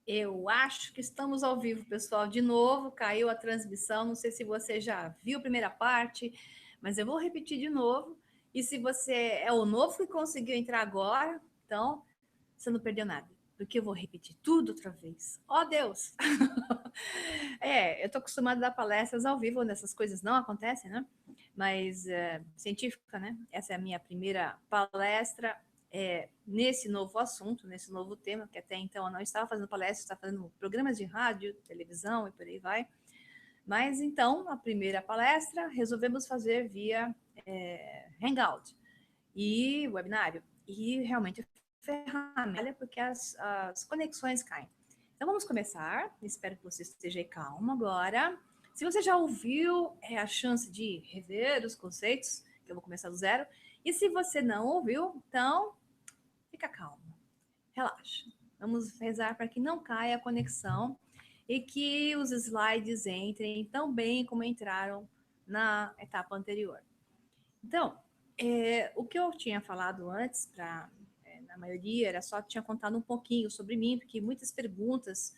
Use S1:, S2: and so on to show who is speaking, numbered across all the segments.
S1: Eu acho que estamos ao vivo, pessoal. De novo, caiu a transmissão. Não sei se você já viu a primeira parte, mas eu vou repetir de novo. E se você é o novo que conseguiu entrar agora, então você não perdeu nada, porque eu vou repetir tudo outra vez. Ó, Deus! Eu tô acostumada a dar palestras ao vivo, onde essas coisas não acontecem, né? Mas científica, né? Essa é a minha primeira palestra nesse novo assunto, nesse novo tema, que até então eu não estava fazendo palestras, estava fazendo programas de rádio, televisão e por aí vai. Mas então, a primeira palestra, resolvemos fazer via Hangout e webinário. E realmente ferramenta, porque as conexões caem. Então vamos começar. Espero que você esteja calmo agora. Se você já ouviu, é a chance de rever os conceitos, que eu vou começar do zero. E se você não ouviu, então fica calmo, relaxa. Vamos rezar para que não caia a conexão e que os slides entrem tão bem como entraram na etapa anterior. Então, o que eu tinha falado antes, na maioria, era só tinha contado um pouquinho sobre mim, porque muitas perguntas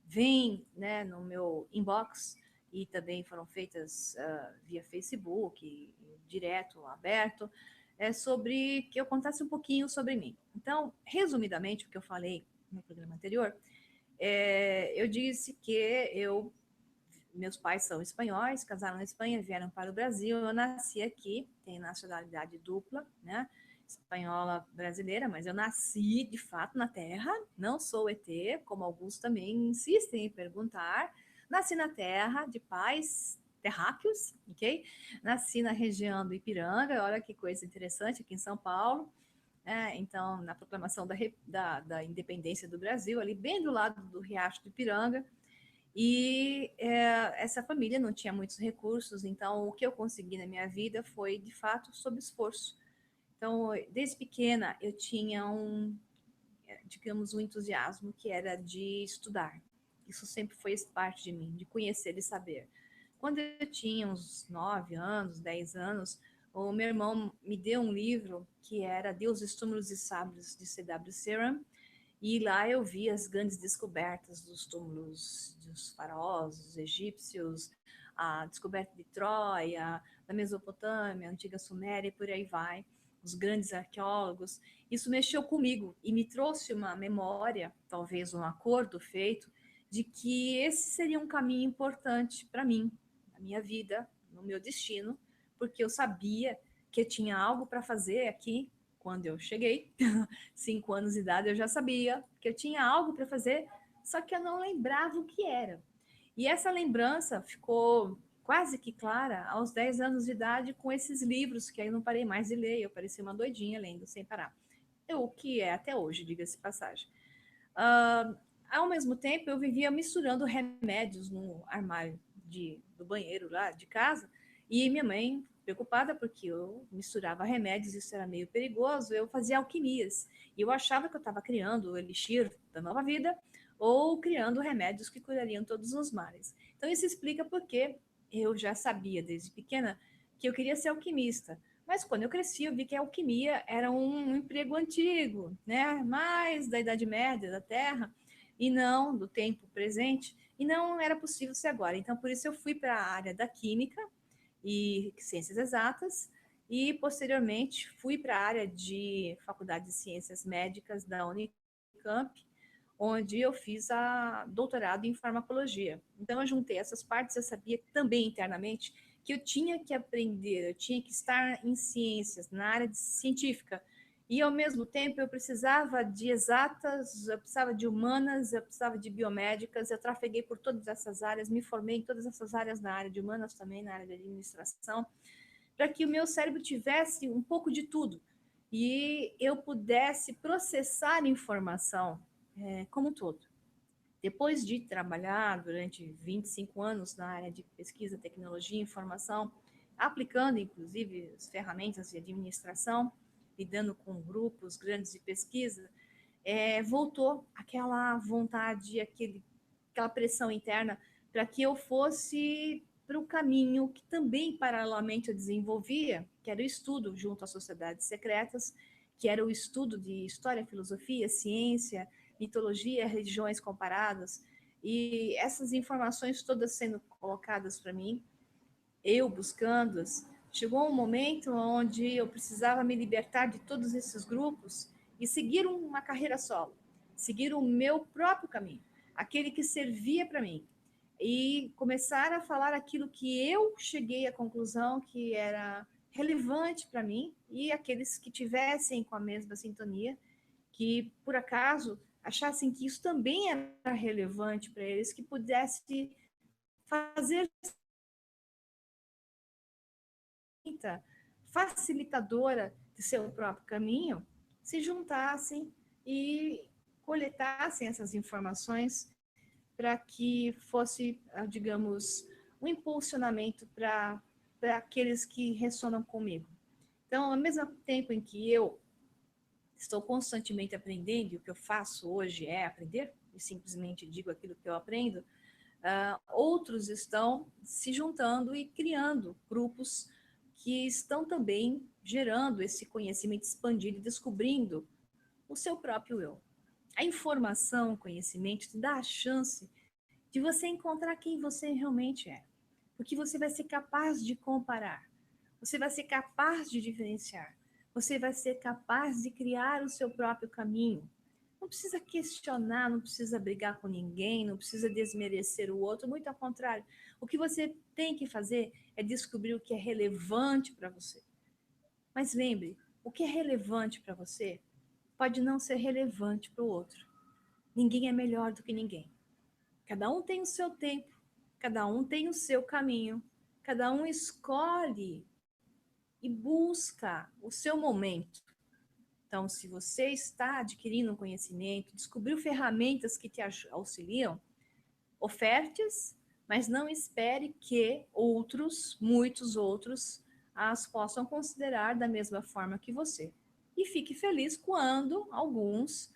S1: vêm, né, no meu inbox e também foram feitas via Facebook, direto, aberto, sobre que eu contasse um pouquinho sobre mim. Então, resumidamente, o que eu falei no programa anterior, eu disse que meus pais são espanhóis, casaram na Espanha, vieram para o Brasil. Eu nasci aqui, tenho nacionalidade dupla, né? Espanhola brasileira, mas eu nasci de fato na Terra, não sou ET, como alguns também insistem em perguntar. Nasci na Terra, de pais terráqueos, ok? Nasci na região do Ipiranga, olha que coisa interessante, aqui em São Paulo. Então, na proclamação da independência do Brasil, ali bem do lado do Riacho do Ipiranga, e essa família não tinha muitos recursos, então o que eu consegui na minha vida foi, de fato, sob esforço. Então, desde pequena, eu tinha digamos, um entusiasmo que era de estudar. Isso sempre foi parte de mim, de conhecer e saber. Quando eu tinha uns 9 anos, 10 anos, o meu irmão me deu um livro que era Deus, Túmulos e Sábios, de C.W. Ceram, e lá eu vi as grandes descobertas dos túmulos dos faraós, dos egípcios, a descoberta de Troia, da Mesopotâmia, antiga Suméria e por aí vai, os grandes arqueólogos. Isso mexeu comigo e me trouxe uma memória, talvez um acordo feito, de que esse seria um caminho importante para mim, na minha vida, no meu destino, porque eu sabia que eu tinha algo para fazer aqui quando eu cheguei. 5 anos de idade, eu já sabia que eu tinha algo para fazer, só que eu não lembrava o que era. E essa lembrança ficou quase que clara aos 10 anos de idade com esses livros que aí não parei mais de ler, eu parecia uma doidinha lendo sem parar. O que é até hoje, diga-se passagem. Uh, Ao mesmo tempo, eu vivia misturando remédios no armário do banheiro lá de casa, e minha mãe, preocupada porque eu misturava remédios, isso era meio perigoso, eu fazia alquimias. E eu achava que eu estava criando o elixir da nova vida ou criando remédios que curariam todos os males. Então, isso explica porque eu já sabia desde pequena que eu queria ser alquimista. Mas quando eu cresci, eu vi que a alquimia era um emprego antigo, né? Mais da Idade Média, da Terra, e não do tempo presente, e não era possível ser agora. Então, por isso eu fui para a área da química e ciências exatas, e posteriormente fui para a área de Faculdade de Ciências Médicas da Unicamp, onde eu fiz a doutorado em farmacologia. Então, eu juntei essas partes, eu sabia também internamente que eu tinha que aprender, eu tinha que estar em ciências, na área científica, e ao mesmo tempo eu precisava de exatas, eu precisava de humanas, eu precisava de biomédicas, eu trafeguei por todas essas áreas, me formei em todas essas áreas na área de humanas também, na área de administração, para que o meu cérebro tivesse um pouco de tudo e eu pudesse processar informação como um todo. Depois de trabalhar durante 25 anos na área de pesquisa, tecnologia e informação, aplicando inclusive as ferramentas de administração, lidando com grupos grandes de pesquisa, voltou aquela vontade, aquela pressão interna para que eu fosse para o caminho que também paralelamente eu desenvolvia, que era o estudo junto às sociedades secretas, que era o estudo de história, filosofia, ciência, mitologia, religiões comparadas, e essas informações todas sendo colocadas para mim, eu buscando-as, chegou um momento onde eu precisava me libertar de todos esses grupos e seguir uma carreira solo, seguir o meu próprio caminho, aquele que servia para mim, e começar a falar aquilo que eu cheguei à conclusão que era relevante para mim e aqueles que tivessem com a mesma sintonia, que por acaso achassem que isso também era relevante para eles, que pudesse fazer facilitadora de seu próprio caminho, se juntassem e coletassem essas informações para que fosse, digamos, um impulsionamento para aqueles que ressonam comigo. Então, ao mesmo tempo em que eu estou constantemente aprendendo, e o que eu faço hoje é aprender, e simplesmente digo aquilo que eu aprendo, outros estão se juntando e criando grupos que estão também gerando esse conhecimento expandido e descobrindo o seu próprio eu. A informação, o conhecimento te dá a chance de você encontrar quem você realmente é. Porque você vai ser capaz de comparar, você vai ser capaz de diferenciar, você vai ser capaz de criar o seu próprio caminho. Não precisa questionar, não precisa brigar com ninguém, não precisa desmerecer o outro, muito ao contrário. O que você tem que fazer é descobrir o que é relevante para você. Mas lembre, o que é relevante para você pode não ser relevante para o outro. Ninguém é melhor do que ninguém. Cada um tem o seu tempo, cada um tem o seu caminho, cada um escolhe e busca o seu momento. Então, se você está adquirindo um conhecimento, descobriu ferramentas que te auxiliam, oferte-as, mas não espere que outros, muitos outros, as possam considerar da mesma forma que você. E fique feliz quando alguns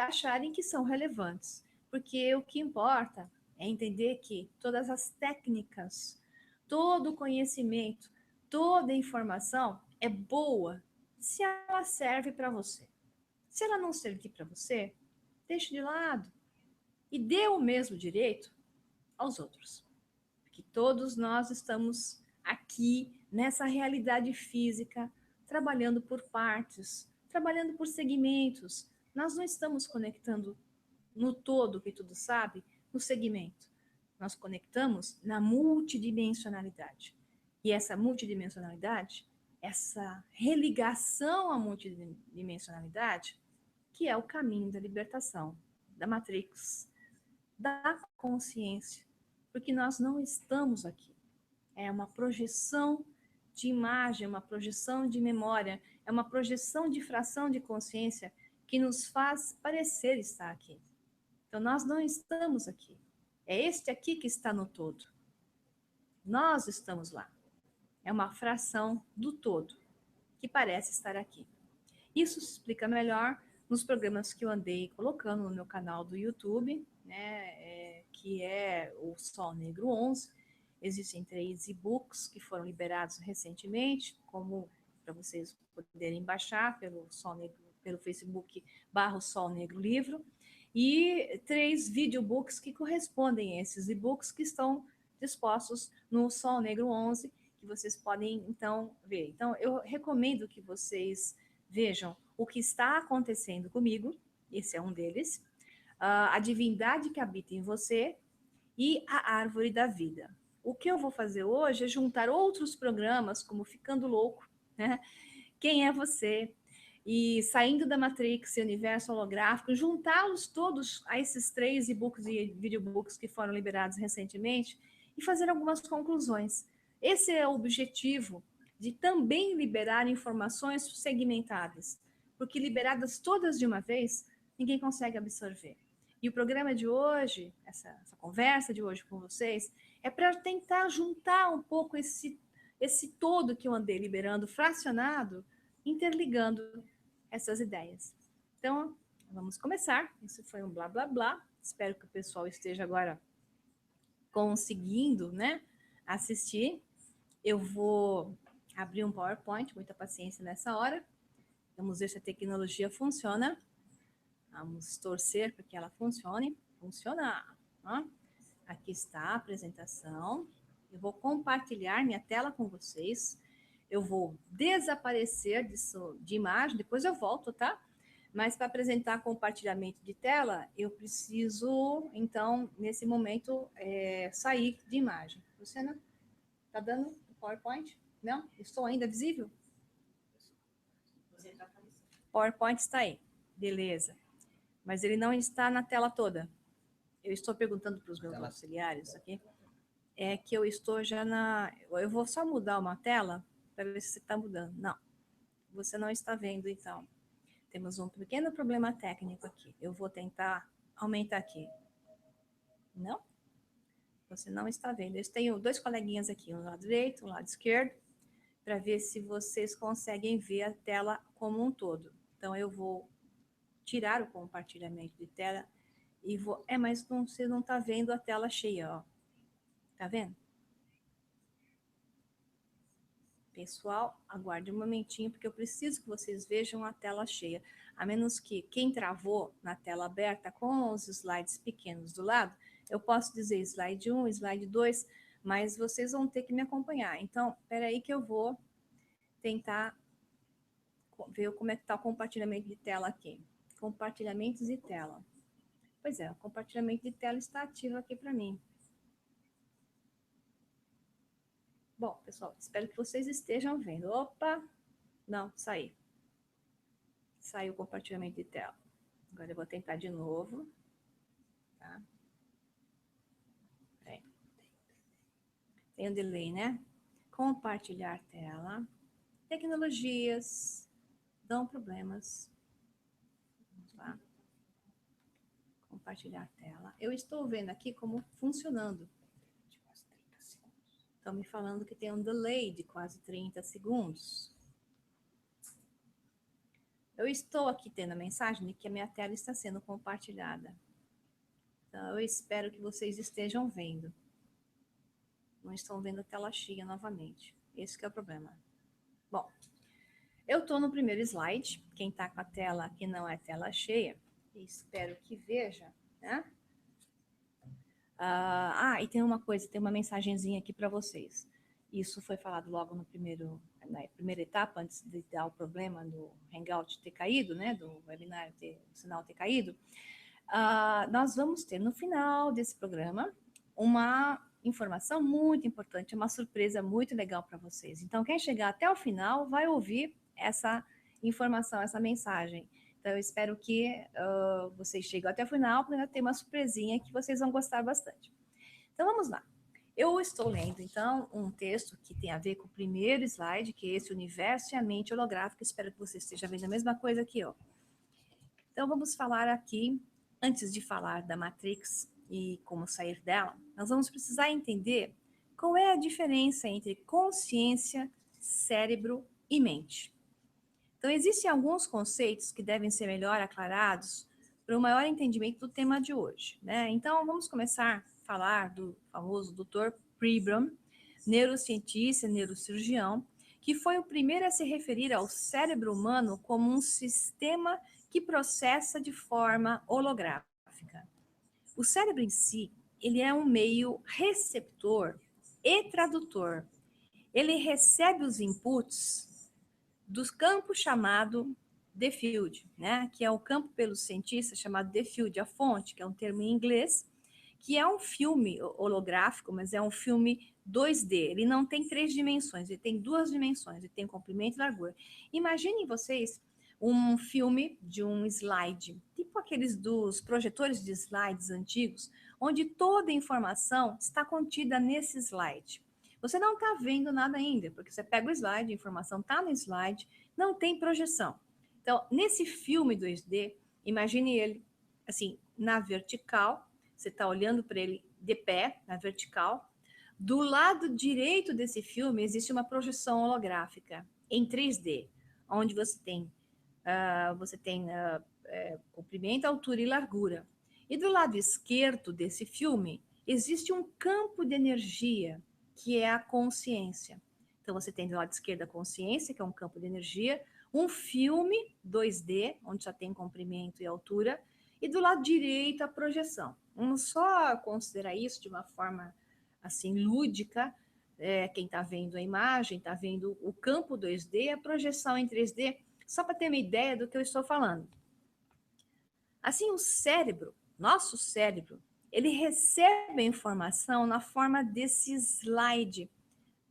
S1: acharem que são relevantes, porque o que importa é entender que todas as técnicas, todo o conhecimento, toda a informação é boa se ela serve para você. Se ela não servir para você, deixe de lado e dê o mesmo direito aos outros. Porque todos nós estamos aqui nessa realidade física, trabalhando por partes, trabalhando por segmentos. Nós não estamos conectando no todo, que tudo sabe, no segmento. Nós conectamos na multidimensionalidade. E essa multidimensionalidade, essa religação à multidimensionalidade, que é o caminho da libertação, da Matrix, da consciência, porque nós não estamos aqui. É uma projeção de imagem, uma projeção de memória, é uma projeção de fração de consciência que nos faz parecer estar aqui. Então, nós não estamos aqui. É este aqui que está no todo. Nós estamos lá. É uma fração do todo que parece estar aqui. Isso se explica melhor nos programas que eu andei colocando no meu canal do YouTube, né, que é o Sol Negro 11. Existem 3 e-books que foram liberados recentemente, como para vocês poderem baixar pelo Sol Negro, pelo Facebook /Sol Negro Livro, e 3 videobooks que correspondem a esses e-books que estão dispostos no Sol Negro 11, que vocês podem então ver. Então eu recomendo que vocês vejam o que está acontecendo comigo, esse é um deles, a divindade que habita em você e a árvore da vida. O que eu vou fazer hoje é juntar outros programas, como Ficando Louco, né? Quem é você? E Saindo da Matrix e Universo Holográfico, juntá-los todos a esses 3 e-books e videobooks que foram liberados recentemente e fazer algumas conclusões. Esse é o objetivo de também liberar informações segmentadas, porque liberadas todas de uma vez, ninguém consegue absorver. E o programa de hoje, essa conversa de hoje com vocês, é para tentar juntar um pouco esse todo que eu andei liberando, fracionado, interligando essas ideias. Então, vamos começar. Isso foi um blá, blá, blá. Espero que o pessoal esteja agora conseguindo, né, assistir. Eu vou abrir um PowerPoint, muita paciência nessa hora. Vamos ver se a tecnologia funciona. Vamos torcer para que ela funcione. Funcionar. Ó. Aqui está a apresentação. Eu vou compartilhar minha tela com vocês. Eu vou desaparecer de imagem, depois eu volto, tá? Mas para apresentar compartilhamento de tela, eu preciso, então, nesse momento, sair de imagem. Luciana, tá dando o PowerPoint? Não? Estou ainda visível? PowerPoint está aí. Beleza. Mas ele não está na tela toda. Eu estou perguntando para os meus auxiliares aqui. É que eu estou já na... Eu vou só mudar uma tela para ver se está mudando. Não. Você não está vendo, então. Temos um pequeno problema técnico aqui. Eu vou tentar aumentar aqui. Não? Você não está vendo. Eu tenho dois coleguinhas aqui, um lado direito, um lado esquerdo, para ver se vocês conseguem ver a tela como um todo. Então, eu vou tirar o compartilhamento de tela e vou... mas não, você não está vendo a tela cheia, ó. Tá vendo? Pessoal, aguarde um momentinho, porque eu preciso que vocês vejam a tela cheia. A menos que quem travou na tela aberta com os slides pequenos do lado, eu posso dizer slide 1, slide 2, mas vocês vão ter que me acompanhar. Então, espera aí que eu vou tentar ver como é que está o compartilhamento de tela aqui. Compartilhamentos de tela. Pois é, o compartilhamento de tela está ativo aqui para mim. Bom, pessoal, espero que vocês estejam vendo. Opa! Não, saí. Saiu o compartilhamento de tela. Agora eu vou tentar de novo. Tá? Tem um delay, né? Compartilhar tela. Tecnologias dão problemas. Vamos lá. Compartilhar tela. Eu estou vendo aqui como funcionando. Estão me falando que tem um delay de quase 30 segundos. Eu estou aqui tendo a mensagem de que a minha tela está sendo compartilhada. Então, eu espero que vocês estejam vendo. Não estão vendo a tela cheia novamente. Esse que é o problema. Bom, eu estou no primeiro slide. Quem está com a tela que não é tela cheia, espero que veja, né? E tem uma coisa, tem uma mensagenzinha aqui para vocês. Isso foi falado logo na primeira etapa, antes de dar o problema do Hangout ter caído, né? Do webinar o sinal ter caído. Nós vamos ter no final desse programa uma informação muito importante, uma surpresa muito legal para vocês. Então, quem chegar até o final vai ouvir essa informação, essa mensagem. Então, eu espero que vocês cheguem até o final, porque ainda tem uma surpresinha que vocês vão gostar bastante. Então, vamos lá. Eu estou lendo, então, um texto que tem a ver com o primeiro slide, que é esse universo e a mente holográfica. Espero que você esteja vendo a mesma coisa aqui, ó. Então, vamos falar aqui, antes de falar da Matrix e como sair dela, nós vamos precisar entender qual é a diferença entre consciência, cérebro e mente. Então, existem alguns conceitos que devem ser melhor aclarados para um maior entendimento do tema de hoje, né? Então, vamos começar a falar do famoso Dr. Pribram, neurocientista, neurocirurgião, que foi o primeiro a se referir ao cérebro humano como um sistema que processa de forma holográfica. O cérebro em si, ele é um meio receptor e tradutor. Ele recebe os inputs do campo chamado The Field, né? Que é o campo pelos cientistas chamado The Field, a fonte, que é um termo em inglês, que é um filme holográfico, mas é um filme 2D. Ele não tem 3 dimensões, ele tem 2 dimensões, ele tem comprimento e largura. Imaginem vocês um filme de um slide, tipo aqueles dos projetores de slides antigos, onde toda a informação está contida nesse slide. Você não está vendo nada ainda, porque você pega o slide, a informação está no slide, não tem projeção. Então, nesse filme 2D, imagine ele assim, na vertical, você está olhando para ele de pé, na vertical. Do lado direito desse filme existe uma projeção holográfica em 3D, onde você tem comprimento, altura e largura. E do lado esquerdo desse filme existe um campo de energia, que é a consciência. Então, você tem do lado esquerdo a consciência, que é um campo de energia, um filme 2D, onde só tem comprimento e altura, e do lado direito a projeção. Vamos só considerar isso de uma forma assim lúdica. Quem está vendo a imagem, está vendo o campo 2D, a projeção em 3D, só para ter uma ideia do que eu estou falando. Assim, o cérebro, nosso cérebro, ele recebe a informação na forma desse slide,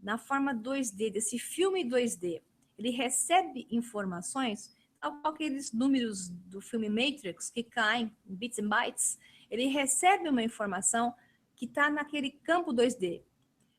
S1: na forma 2D, desse filme 2D. Ele recebe informações, tal qual aqueles números do filme Matrix que caem em bits and bytes. Ele recebe uma informação que está naquele campo 2D,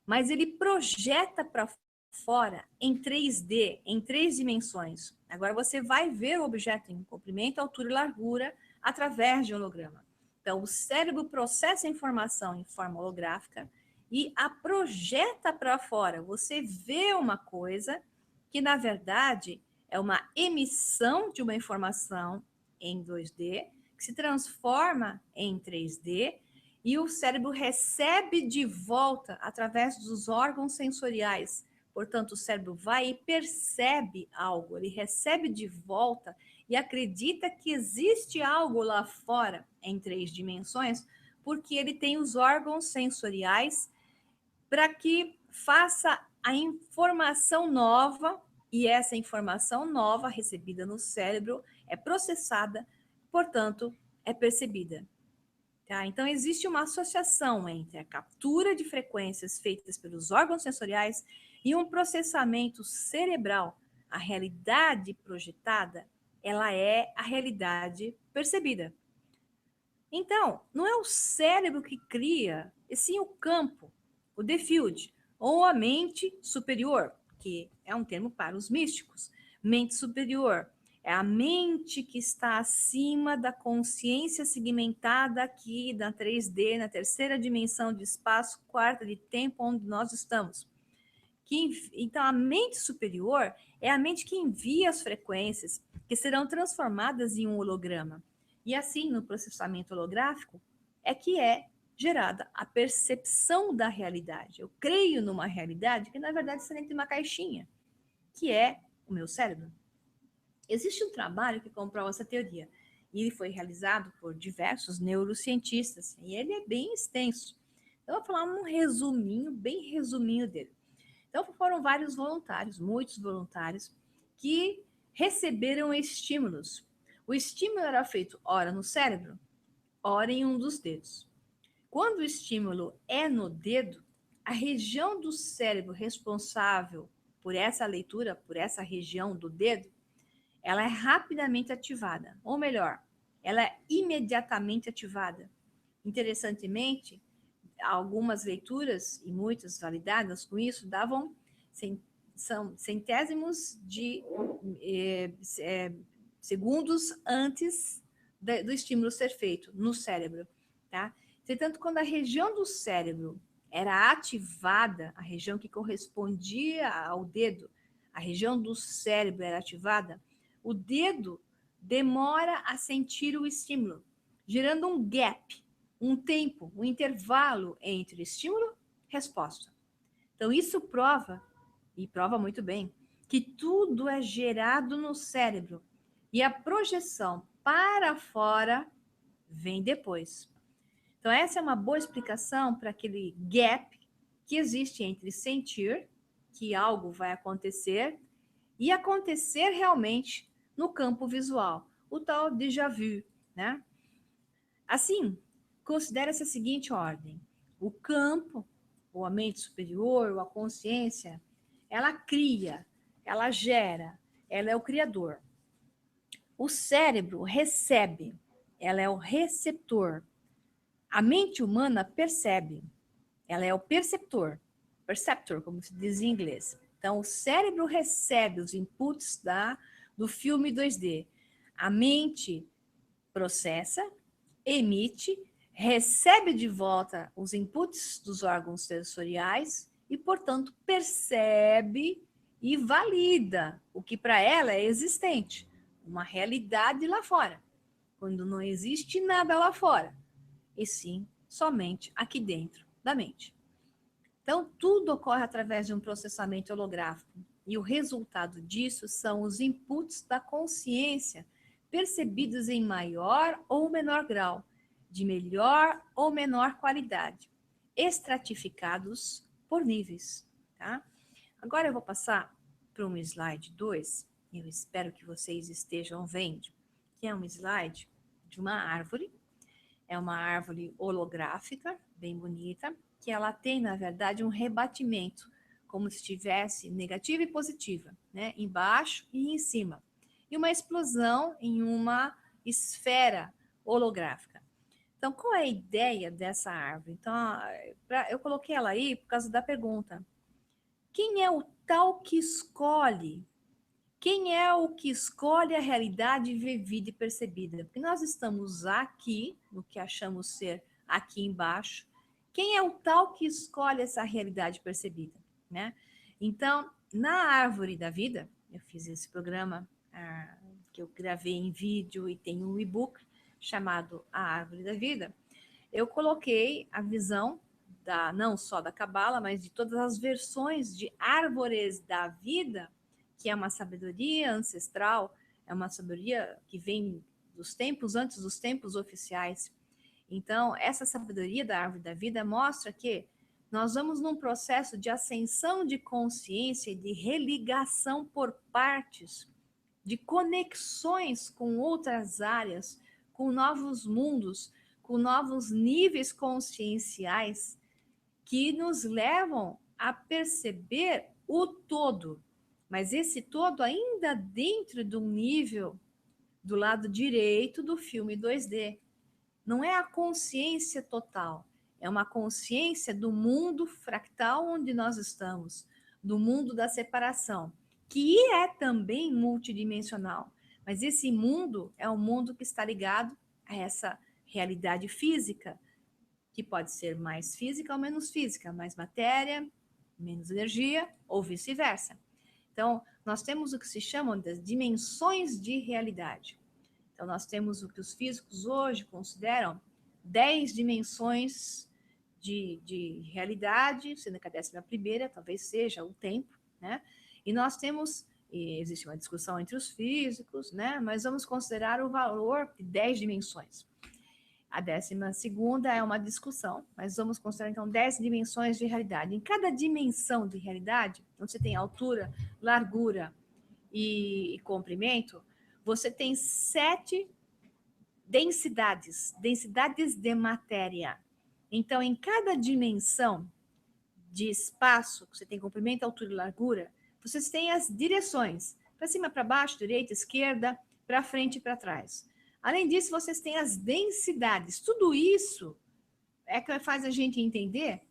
S1: mas ele projeta para fora em 3D, em 3 dimensões. Agora você vai ver o objeto em comprimento, altura e largura através de holograma. Então, o cérebro processa a informação em forma holográfica e a projeta para fora. Você vê uma coisa que, na verdade, é uma emissão de uma informação em 2D, que se transforma em 3D, e o cérebro recebe de volta através dos órgãos sensoriais. Portanto, o cérebro vai e percebe algo, ele recebe de volta e acredita que existe algo lá fora em 3 dimensões, porque ele tem os órgãos sensoriais para que faça a informação nova, e essa informação nova recebida no cérebro é processada, portanto, é percebida. Tá? Então, existe uma associação entre a captura de frequências feitas pelos órgãos sensoriais e um processamento cerebral. A realidade projetada, ela é a realidade percebida. Então, não é o cérebro que cria, e sim o campo, o the field, ou a mente superior, que é um termo para os místicos. Mente superior é a mente que está acima da consciência segmentada aqui na 3D, na terceira dimensão de espaço, quarta de tempo, onde nós estamos. Então, a mente superior é a mente que envia as frequências que serão transformadas em um holograma. E assim, no processamento holográfico, é que é gerada a percepção da realidade. Eu creio numa realidade que, na verdade, está dentro de uma caixinha, que é o meu cérebro. Existe um trabalho que comprova essa teoria, e ele foi realizado por diversos neurocientistas, e ele é bem extenso. Então, eu vou falar um resuminho, bem resuminho dele. Então, foram vários voluntários, muitos voluntários, que receberam estímulos. O estímulo era feito ora no cérebro, ora em um dos dedos. Quando o estímulo é no dedo, a região do cérebro responsável por essa leitura, por essa região do dedo, ela é rapidamente ativada, ou melhor, ela é imediatamente ativada. Interessantemente, algumas leituras, e muitas validadas com isso, davam são centésimos de segundos antes do estímulo ser feito no cérebro, tá? Portanto, quando a região do cérebro era ativada, a região que correspondia ao dedo, a região do cérebro era ativada, o dedo demora a sentir o estímulo, gerando um gap, um tempo, um intervalo entre estímulo e resposta. Então, isso prova, e prova muito bem, que tudo é gerado no cérebro e a projeção para fora vem depois. Então, essa é uma boa explicação para aquele gap que existe entre sentir que algo vai acontecer e acontecer realmente no campo visual, o tal déjà vu, né? Assim, considera-se a seguinte ordem: o campo, ou a mente superior, ou a consciência, ela cria, ela gera, ela é o criador. O cérebro recebe, ela é o receptor. A mente humana percebe, ela é o perceptor, como se diz em inglês. Então, o cérebro recebe os inputs do filme 2D. A mente processa, emite, recebe de volta os inputs dos órgãos sensoriais e, portanto, percebe e valida o que para ela é existente, uma realidade lá fora, quando não existe nada lá fora, e sim somente aqui dentro da mente. Então, tudo ocorre através de um processamento holográfico. E o resultado disso são os inputs da consciência, percebidos em maior ou menor grau, de melhor ou menor qualidade, estratificados por níveis, tá? Agora eu vou passar para um slide 2, eu espero que vocês estejam vendo, que é um slide de uma árvore, é uma árvore holográfica, bem bonita, que ela tem, na verdade, um rebatimento, como se tivesse negativa e positiva, né? Embaixo e em cima. E uma explosão em uma esfera holográfica. Então, qual é a ideia dessa árvore? Então, eu coloquei ela aí por causa da pergunta. Quem é o tal que escolhe? Quem é o que escolhe a realidade vivida e percebida? Porque nós estamos aqui, no que achamos ser aqui embaixo. Quem é o tal que escolhe essa realidade percebida, né? Então, na árvore da vida, eu fiz esse programa que eu gravei em vídeo e tem um e-book chamado A Árvore da Vida. Eu coloquei a visão não só da Cabala, mas de todas as versões de árvores da vida, que é uma sabedoria ancestral, é uma sabedoria que vem dos tempos antes dos tempos oficiais. Então, essa sabedoria da árvore da vida mostra que nós vamos num processo de ascensão de consciência e de religação por partes, de conexões com outras áreas, com novos mundos, com novos níveis conscienciais que nos levam a perceber o todo. Mas esse todo ainda dentro de um nível do lado direito do filme 2D. Não é a consciência total, é uma consciência do mundo fractal onde nós estamos, do mundo da separação, que é também multidimensional. Mas esse mundo é um mundo que está ligado a essa realidade física, que pode ser mais física ou menos física, mais matéria, menos energia, ou vice-versa. Então, nós temos o que se chamam das dimensões de realidade. Então, nós temos o que os físicos hoje consideram 10 dimensões de realidade, sendo que a 11ª talvez seja o tempo, né? E nós temos, e existe uma discussão entre os físicos, né? Mas vamos considerar o valor de 10 dimensões. A 12ª é uma discussão, mas vamos considerar então 10 dimensões de realidade. Em cada dimensão de realidade, onde você tem altura, largura e comprimento, você tem 7 densidades de matéria. Então, em cada dimensão de espaço, que você tem comprimento, altura e largura, vocês têm as direções, para cima, para baixo, direita, esquerda, para frente e para trás. Além disso, vocês têm as densidades. Tudo isso é que faz a gente entender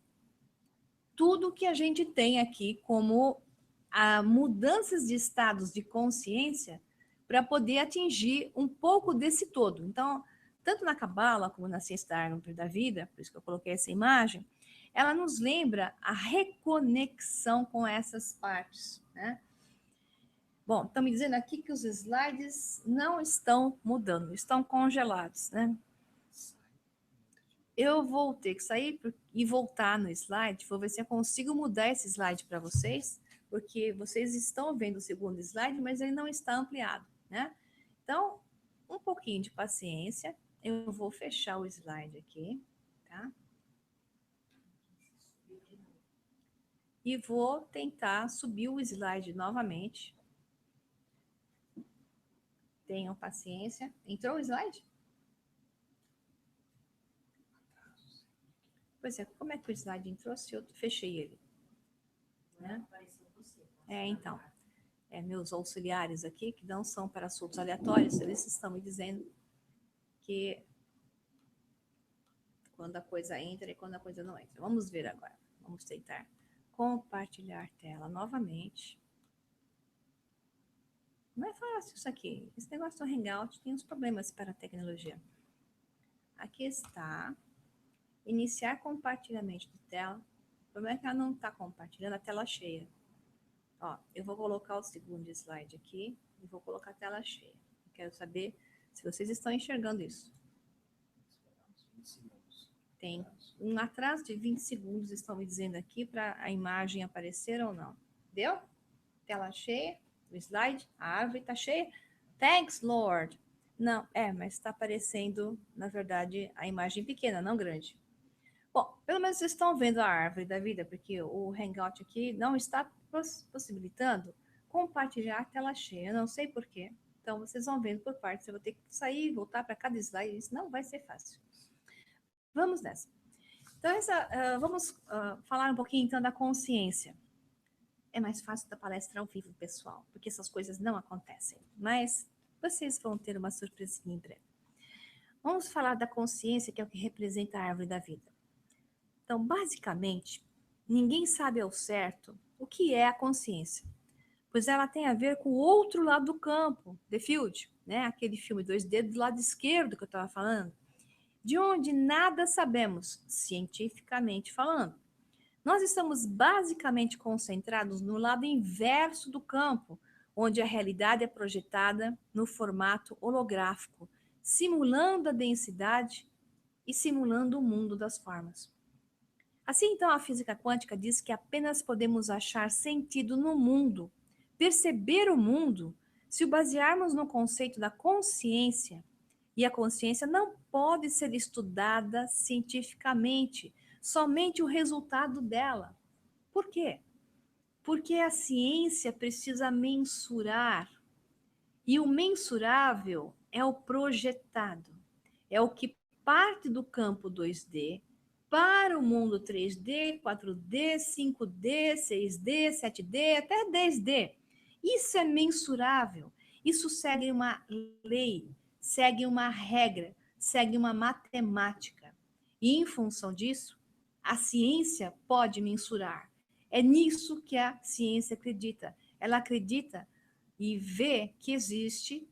S1: tudo que a gente tem aqui como mudanças de estados de consciência para poder atingir um pouco desse todo. Então, tanto na Cabala como na ciência da árvore da vida, por isso que eu coloquei essa imagem, ela nos lembra a reconexão com essas partes, né? Bom, estão me dizendo aqui que os slides não estão mudando, estão congelados, né? Eu vou ter que sair e voltar no slide, vou ver se eu consigo mudar esse slide para vocês, porque vocês estão vendo o segundo slide, mas ele não está ampliado, né? Então, um pouquinho de paciência, eu vou fechar o slide aqui, tá? E vou tentar subir o slide novamente. Tenham paciência. Entrou o slide? Pois é, como é que o slide entrou se eu fechei ele? Né? Então. Meus auxiliares aqui, que não são para assuntos aleatórios, eles estão me dizendo que quando a coisa entra e quando a coisa não entra. Vamos ver agora. Vamos tentar compartilhar tela novamente. Não é fácil isso aqui. Esse negócio do Hangout tem uns problemas para a tecnologia. Aqui está. Iniciar compartilhamento de tela. O problema é que ela não está compartilhando a tela cheia. Ó, eu vou colocar o segundo slide aqui e vou colocar a tela cheia. Eu quero saber se vocês estão enxergando isso. Tem um atraso de 20 segundos, estão me dizendo aqui, para a imagem aparecer ou não. Deu? Tela cheia, o slide, a árvore está cheia. Thanks, Lord. Não, mas está aparecendo, na verdade, a imagem pequena, não grande. Bom, pelo menos vocês estão vendo a árvore da vida, porque o Hangout aqui não está possibilitando compartilhar a tela cheia. Eu não sei por quê. Então, vocês vão vendo por partes. Eu vou ter que sair e voltar para cada slide. Isso não vai ser fácil. Vamos nessa. Então, vamos falar um pouquinho, então, da consciência. É mais fácil da palestra ao vivo, pessoal, porque essas coisas não acontecem. Mas vocês vão ter uma surpresinha em breve. Vamos falar da consciência, que é o que representa a árvore da vida. Então, basicamente, ninguém sabe ao certo o que é a consciência, pois ela tem a ver com o outro lado do campo, The Field, né? Aquele filme 2D do lado esquerdo que eu estava falando, de onde nada sabemos, cientificamente falando. Nós estamos basicamente concentrados no lado inverso do campo, onde a realidade é projetada no formato holográfico, simulando a densidade e simulando o mundo das formas. Assim, então, a física quântica diz que apenas podemos achar sentido no mundo, perceber o mundo, se o basearmos no conceito da consciência. E a consciência não pode ser estudada cientificamente, somente o resultado dela. Por quê? Porque a ciência precisa mensurar, e o mensurável é o projetado, é o que parte do campo 2D para o mundo 3D, 4D, 5D, 6D, 7D, até 10D. Isso é mensurável. Isso segue uma lei, segue uma regra, segue uma matemática. E em função disso, a ciência pode mensurar. É nisso que a ciência acredita. Ela acredita e vê que existe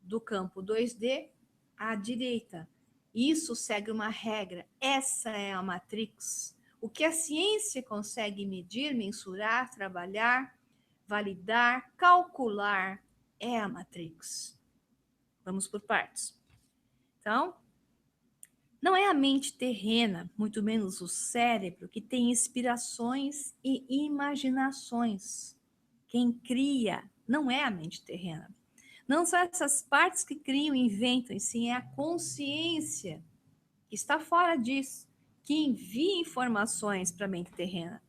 S1: do campo 2D à direita. Isso segue uma regra. Essa é a matrix. O que a ciência consegue medir, mensurar, trabalhar, validar, calcular é a matrix. Vamos por partes. Então, não é a mente terrena, muito menos o cérebro, que tem inspirações e imaginações. Quem cria não é a mente terrena. Não são essas partes que criam e inventam, e sim é a consciência que está fora disso, que envia informações para a mente terrena.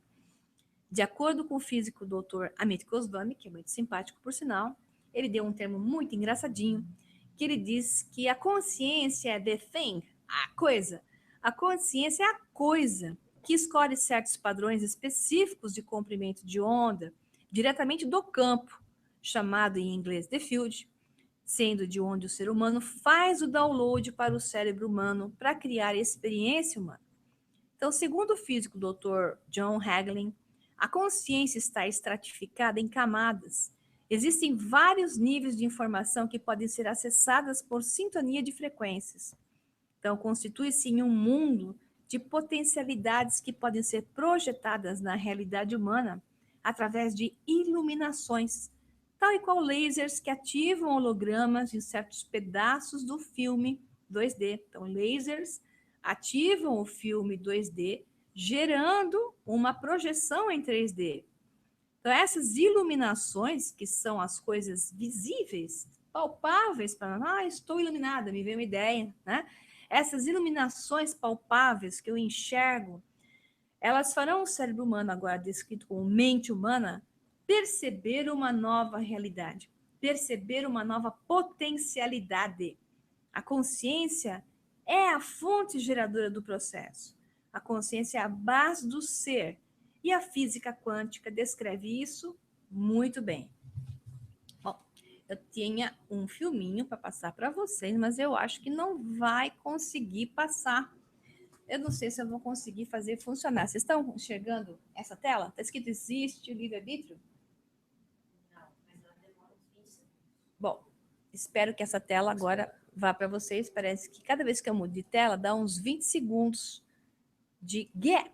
S1: De acordo com o físico Dr. Amit Goswami, que é muito simpático por sinal, ele deu um termo muito engraçadinho, que ele diz que a consciência é the thing, a coisa. A consciência é a coisa que escolhe certos padrões específicos de comprimento de onda diretamente do campo, chamado em inglês the field, sendo de onde o ser humano faz o download para o cérebro humano para criar a experiência humana. Então, segundo o físico Dr. John Hagelin, a consciência está estratificada em camadas. Existem vários níveis de informação que podem ser acessadas por sintonia de frequências. Então, constitui-se em um mundo de potencialidades que podem ser projetadas na realidade humana através de iluminações, tal e qual lasers que ativam hologramas em certos pedaços do filme 2D. Então, lasers ativam o filme 2D, gerando uma projeção em 3D. Então, essas iluminações, que são as coisas visíveis, palpáveis para nós, estou iluminada, me veio uma ideia, né? Essas iluminações palpáveis que eu enxergo, elas farão o cérebro humano, agora descrito como mente humana, perceber uma nova realidade, perceber uma nova potencialidade. A consciência é a fonte geradora do processo. A consciência é a base do ser. E a física quântica descreve isso muito bem. Bom, eu tinha um filminho para passar para vocês, mas eu acho que não vai conseguir passar. Eu não sei se eu vou conseguir fazer funcionar. Vocês estão enxergando essa tela? Está escrito existe o livre-arbítrio? Não, mas ela demora uns 20 segundos. Bom, espero que essa tela agora vá para vocês. Parece que cada vez que eu mudo de tela, dá uns 20 segundos de gap.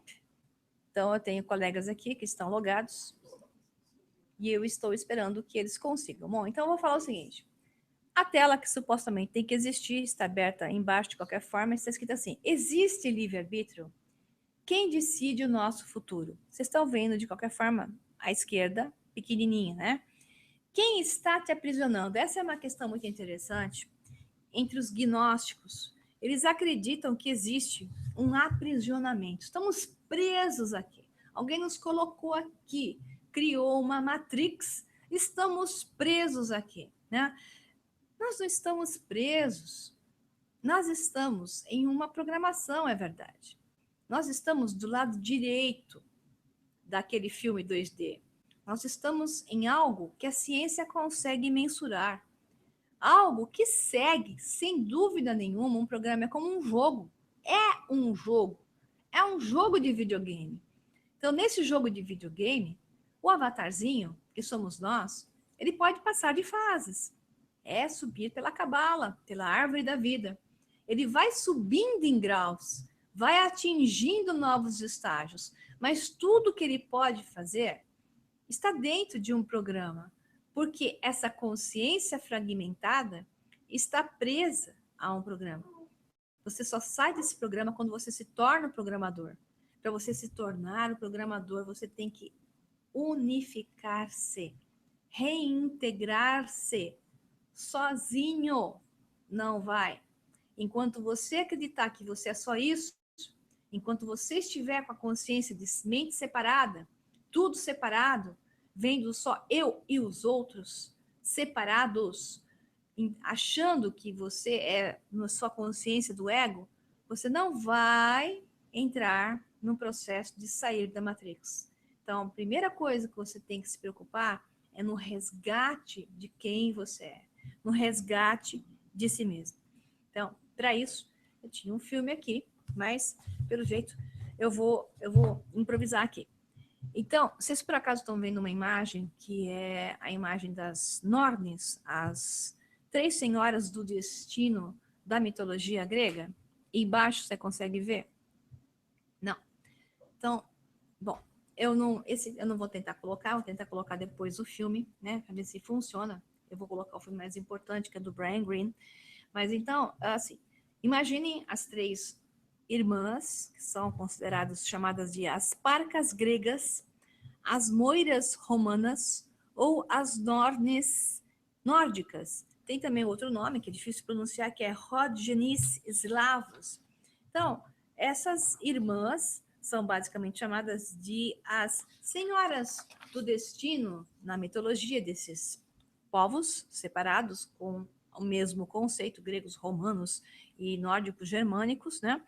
S1: Então, eu tenho colegas aqui que estão logados e eu estou esperando que eles consigam. Bom, então eu vou falar o seguinte. A tela que supostamente tem que existir, está aberta embaixo de qualquer forma, está escrito assim, existe livre-arbítrio? Quem decide o nosso futuro? Vocês estão vendo, de qualquer forma, à esquerda, pequenininha, né? Quem está te aprisionando? Essa é uma questão muito interessante. Entre os gnósticos, eles acreditam que existe um aprisionamento. Estamos presos aqui. Alguém nos colocou aqui, criou uma matrix. Estamos presos aqui, né? Nós não estamos presos. Nós estamos em uma programação, é verdade. Nós estamos do lado direito daquele filme 2D. Nós estamos em algo que a ciência consegue mensurar. Algo que segue, sem dúvida nenhuma, um programa é como um jogo. É um jogo. É um jogo de videogame. Então, nesse jogo de videogame, o avatarzinho, que somos nós, ele pode passar de fases. É subir pela cabala, pela árvore da vida. Ele vai subindo em graus, vai atingindo novos estágios, mas tudo que ele pode fazer está dentro de um programa, porque essa consciência fragmentada está presa a um programa. Você só sai desse programa quando você se torna um programador. Para você se tornar um programador, você tem que unificar-se, reintegrar-se. Sozinho não vai. Enquanto você acreditar que você é só isso, enquanto você estiver com a consciência de mente separada, tudo separado, vendo só eu e os outros separados, achando que você é na sua consciência do ego, você não vai entrar no processo de sair da Matrix. Então, a primeira coisa que você tem que se preocupar é no resgate de quem você é, no resgate de si mesmo. Então, para isso, eu tinha um filme aqui, mas, pelo jeito, eu vou improvisar aqui. Então, vocês por acaso estão vendo uma imagem que é a imagem das Nornes, as 3 senhoras do destino da mitologia grega? E embaixo você consegue ver? Não. Então, bom, eu não vou tentar colocar, vou tentar colocar depois o filme, né, para ver se funciona. Eu vou colocar o filme mais importante, que é do Brian Greene. Mas então, assim, imaginem as 3 irmãs, que são consideradas chamadas de as parcas gregas, as moiras romanas ou as nornes nórdicas. Tem também outro nome que é difícil de pronunciar, que é Rodgenis eslavos. Então, essas irmãs são basicamente chamadas de as senhoras do destino na mitologia desses povos separados com o mesmo conceito, gregos, romanos e nórdicos germânicos, né?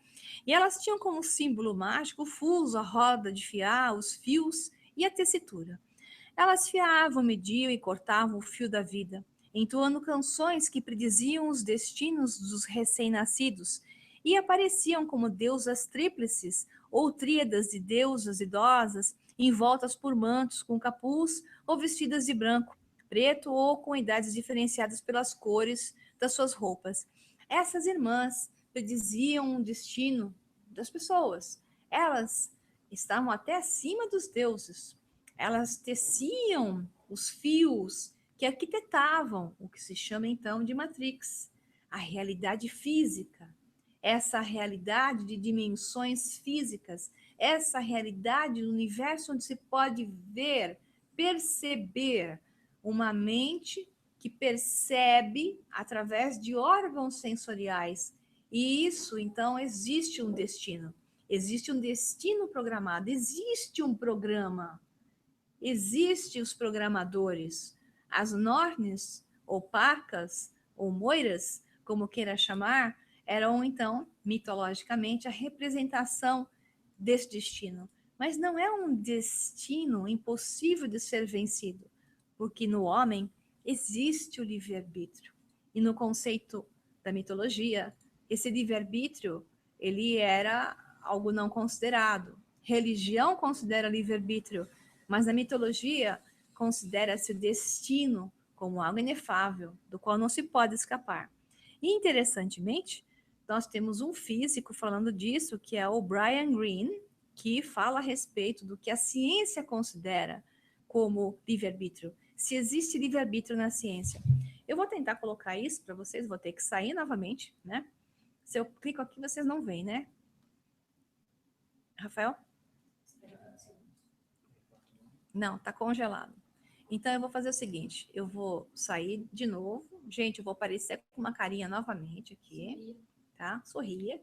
S1: E elas tinham como símbolo mágico o fuso, a roda de fiar, os fios e a tessitura. Elas fiavam, mediam e cortavam o fio da vida, entoando canções que prediziam os destinos dos recém-nascidos e apareciam como deusas tríplices ou tríadas de deusas idosas, envoltas por mantos com capuz ou vestidas de branco, preto ou com idades diferenciadas pelas cores das suas roupas. Essas irmãs prediziam o destino das pessoas. Elas estavam até acima dos deuses. Elas teciam os fios que arquitetavam o que se chama então de Matrix, a realidade física, essa realidade de dimensões físicas, essa realidade do universo onde se pode ver, perceber uma mente que percebe através de órgãos sensoriais. E isso, então, existe um destino. Existe um destino programado, existe um programa. Existem os programadores. As Nornes, ou Parcas, ou Moiras, como queira chamar, eram, então, mitologicamente, a representação desse destino. Mas não é um destino impossível de ser vencido, porque no homem existe o livre-arbítrio. E no conceito da mitologia, esse livre-arbítrio, ele era algo não considerado. Religião considera livre-arbítrio, mas na mitologia considera-se o destino como algo inefável, do qual não se pode escapar. E interessantemente, nós temos um físico falando disso, que é o Brian Greene, que fala a respeito do que a ciência considera como livre-arbítrio. Se existe livre-arbítrio na ciência. Eu vou tentar colocar isso para vocês, vou ter que sair novamente, né? Se eu clico aqui, vocês não veem, né? Rafael? Não, tá congelado. Então, eu vou fazer o seguinte, eu vou sair de novo. Gente, eu vou aparecer com uma carinha novamente aqui, tá? Sorria.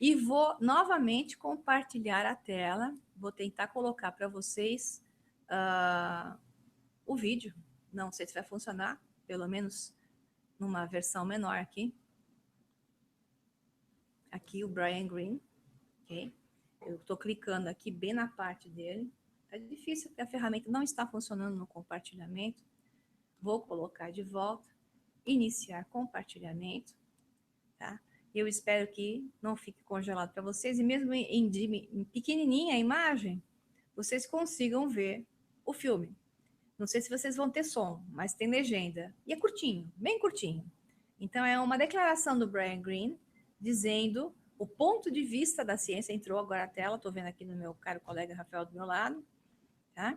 S1: E vou novamente compartilhar a tela. Vou tentar colocar para vocês o vídeo. Não sei se vai funcionar, pelo menos numa versão menor aqui. Aqui o Brian Greene, ok? Eu estou clicando aqui bem na parte dele. Tá difícil porque a ferramenta não está funcionando no compartilhamento. Vou colocar de volta, iniciar compartilhamento, tá? Eu espero que não fique congelado para vocês e mesmo em pequenininha a imagem, vocês consigam ver o filme. Não sei se vocês vão ter som, mas tem legenda. E é curtinho, bem curtinho. Então, é uma declaração do Brian Greene dizendo o ponto de vista da ciência. Entrou agora a tela, estou vendo aqui no meu caro colega Rafael do meu lado. Tá?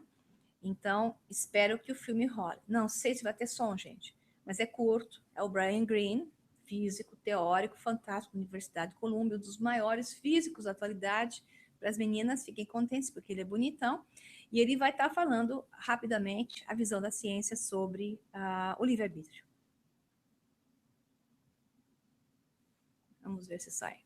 S1: Então, espero que o filme role. Não sei se vai ter som, gente, mas é curto. É o Brian Greene, físico, teórico, fantástico, Universidade de Columbia, um dos maiores físicos da atualidade. Para as meninas, fiquem contentes, porque ele é bonitão. E ele vai estar falando rapidamente a visão da ciência sobre o livre-arbítrio. Vamos ver se sai.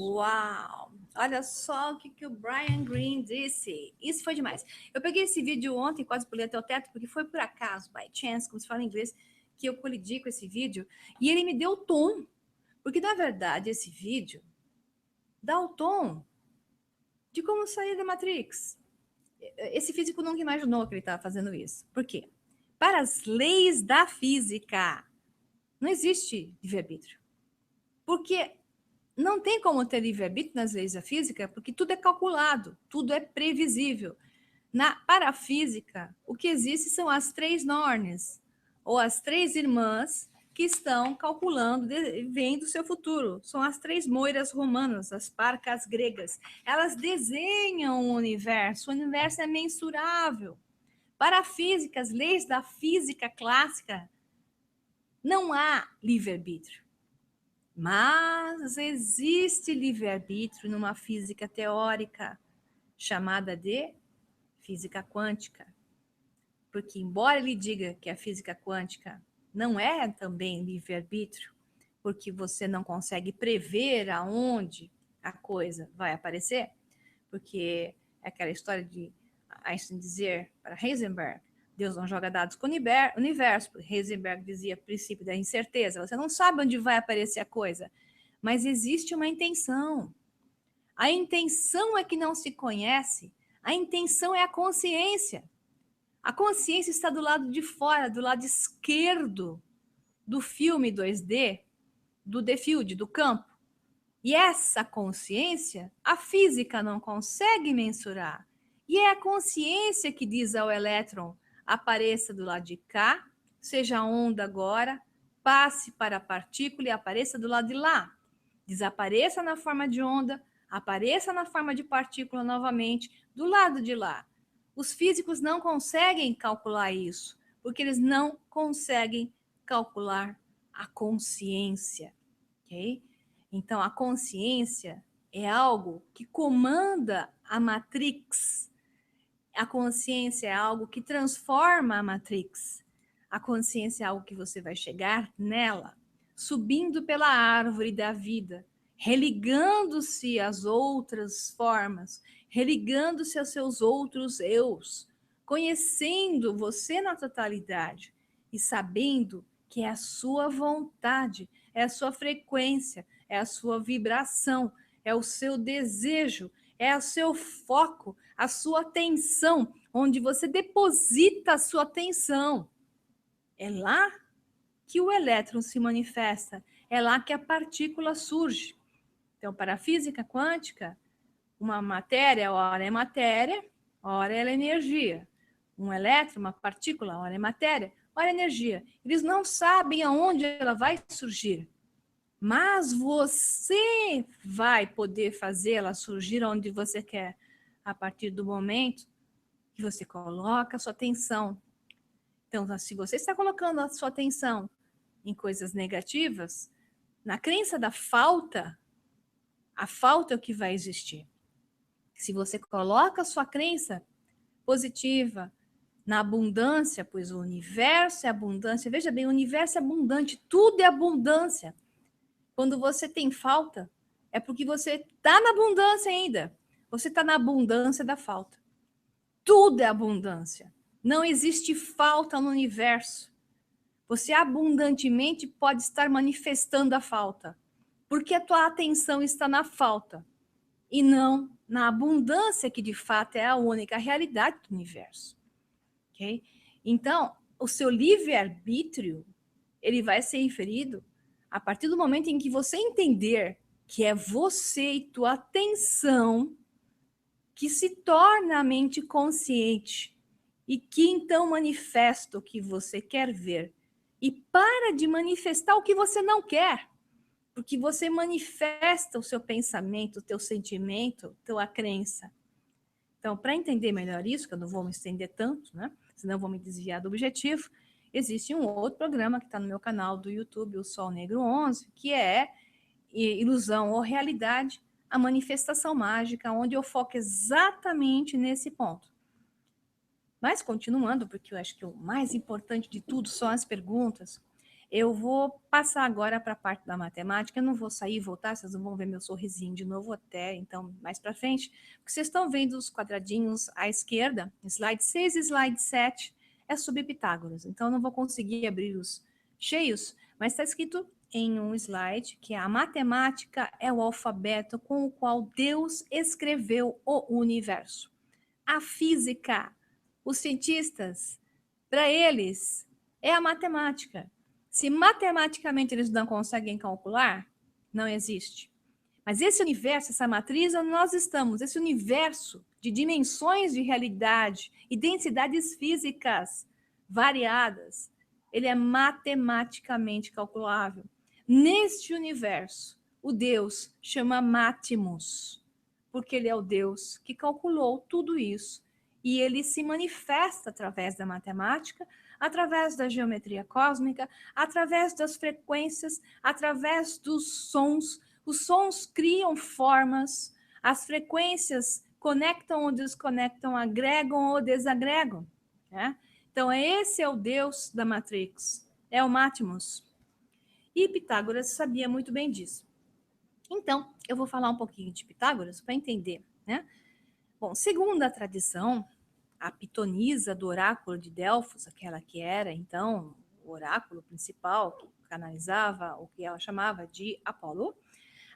S1: Uau! Olha só o que o Brian Greene disse. Isso foi demais. Eu peguei esse vídeo ontem, quase pulei até o teto, porque foi por acaso, by chance, como se fala em inglês, que eu colidi com esse vídeo. E ele me deu o tom. Porque, na verdade, esse vídeo dá o tom de como sair da Matrix. Esse físico nunca imaginou que ele estava fazendo isso. Por quê? Para as leis da física, não existe livre-arbítrio. Porque não tem como ter livre-arbítrio nas leis da física, porque tudo é calculado, tudo é previsível. Para a física, o que existe são as três Nornes, ou as três irmãs que estão calculando, vendo o seu futuro. São as três moiras romanas, as parcas gregas. Elas desenham o universo é mensurável. Para a física, as leis da física clássica, não há livre-arbítrio. Mas existe livre-arbítrio numa física teórica chamada de física quântica. Porque, embora ele diga que a física quântica não é também livre-arbítrio, porque você não consegue prever aonde a coisa vai aparecer, porque é aquela história de Einstein dizer para Heisenberg, Deus não joga dados com o universo. Heisenberg dizia princípio da incerteza. Você não sabe onde vai aparecer a coisa, mas existe uma intenção. A intenção é que não se conhece. A intenção é a consciência. A consciência está do lado de fora, do lado esquerdo do filme 2D, do The Field, do campo. E essa consciência, a física não consegue mensurar. E é a consciência que diz ao elétron, apareça do lado de cá, seja onda agora, passe para a partícula e apareça do lado de lá. Desapareça na forma de onda, apareça na forma de partícula novamente, do lado de lá. Os físicos não conseguem calcular isso, porque eles não conseguem calcular a consciência, ok? Então, a consciência é algo que comanda a matrix. A consciência é algo que transforma a matrix. A consciência é algo que você vai chegar nela, subindo pela árvore da vida, religando-se às outras formas, religando-se aos seus outros eus, conhecendo você na totalidade e sabendo que é a sua vontade, é a sua frequência, é a sua vibração, é o seu desejo, é o seu foco, a sua atenção, onde você deposita a sua atenção. É lá que o elétron se manifesta, é lá que a partícula surge. Então, para a física quântica, uma matéria, ora é matéria, ora ela é energia. Um elétron, uma partícula, ora é matéria, ora é energia. Eles não sabem aonde ela vai surgir, mas você vai poder fazê-la surgir onde você quer, a partir do momento que você coloca a sua atenção. Então, se você está colocando a sua atenção em coisas negativas, na crença da falta, a falta é o que vai existir. Se você coloca a sua crença positiva na abundância, pois o universo é abundância. Veja bem, o universo é abundante, tudo é abundância. Quando você tem falta, é porque você está na abundância ainda. Você está na abundância da falta. Tudo é abundância. Não existe falta no universo. Você abundantemente pode estar manifestando a falta, porque a tua atenção está na falta e não na abundância, que de fato é a única realidade do universo. Ok? Então, o seu livre-arbítrio, ele vai ser inferido a partir do momento em que você entender que é você e tua atenção que se torna a mente consciente e que então manifesta o que você quer ver e para de manifestar o que você não quer, porque você manifesta o seu pensamento, o teu sentimento, tua crença. Então, para entender melhor isso, que eu não vou me estender tanto, né? Senão eu vou me desviar do objetivo, existe um outro programa que está no meu canal do YouTube, o Sol Negro 11, que é Ilusão ou Realidade, a manifestação mágica, onde eu foco exatamente nesse ponto. Mas continuando, porque eu acho que o mais importante de tudo são as perguntas, eu vou passar agora para a parte da matemática. Eu não vou sair e voltar, vocês não vão ver meu sorrisinho de novo até, então, mais para frente. Porque vocês estão vendo os quadradinhos à esquerda, slide 6 e slide 7, é sobre Pitágoras. Então, eu não vou conseguir abrir os cheios, mas está escrito em um slide que a matemática é o alfabeto com o qual Deus escreveu o universo. A física, os cientistas, para eles, é a matemática. Se matematicamente eles não conseguem calcular, não existe. Mas esse universo, essa matriz, onde nós estamos, esse universo de dimensões de realidade e densidades físicas variadas, ele é matematicamente calculável. Neste universo, o Deus chama Mátimos, porque ele é o Deus que calculou tudo isso. E ele se manifesta através da matemática, através da geometria cósmica, através das frequências, através dos sons. Os sons criam formas, as frequências conectam ou desconectam, agregam ou desagregam. Né? Então, esse é o Deus da Matrix, é o Mátimos. E Pitágoras sabia muito bem disso. Então, eu vou falar um pouquinho de Pitágoras para entender, né? Bom, segundo a tradição, a pitonisa do oráculo de Delfos, aquela que era, então, o oráculo principal, que canalizava o que ela chamava de Apolo,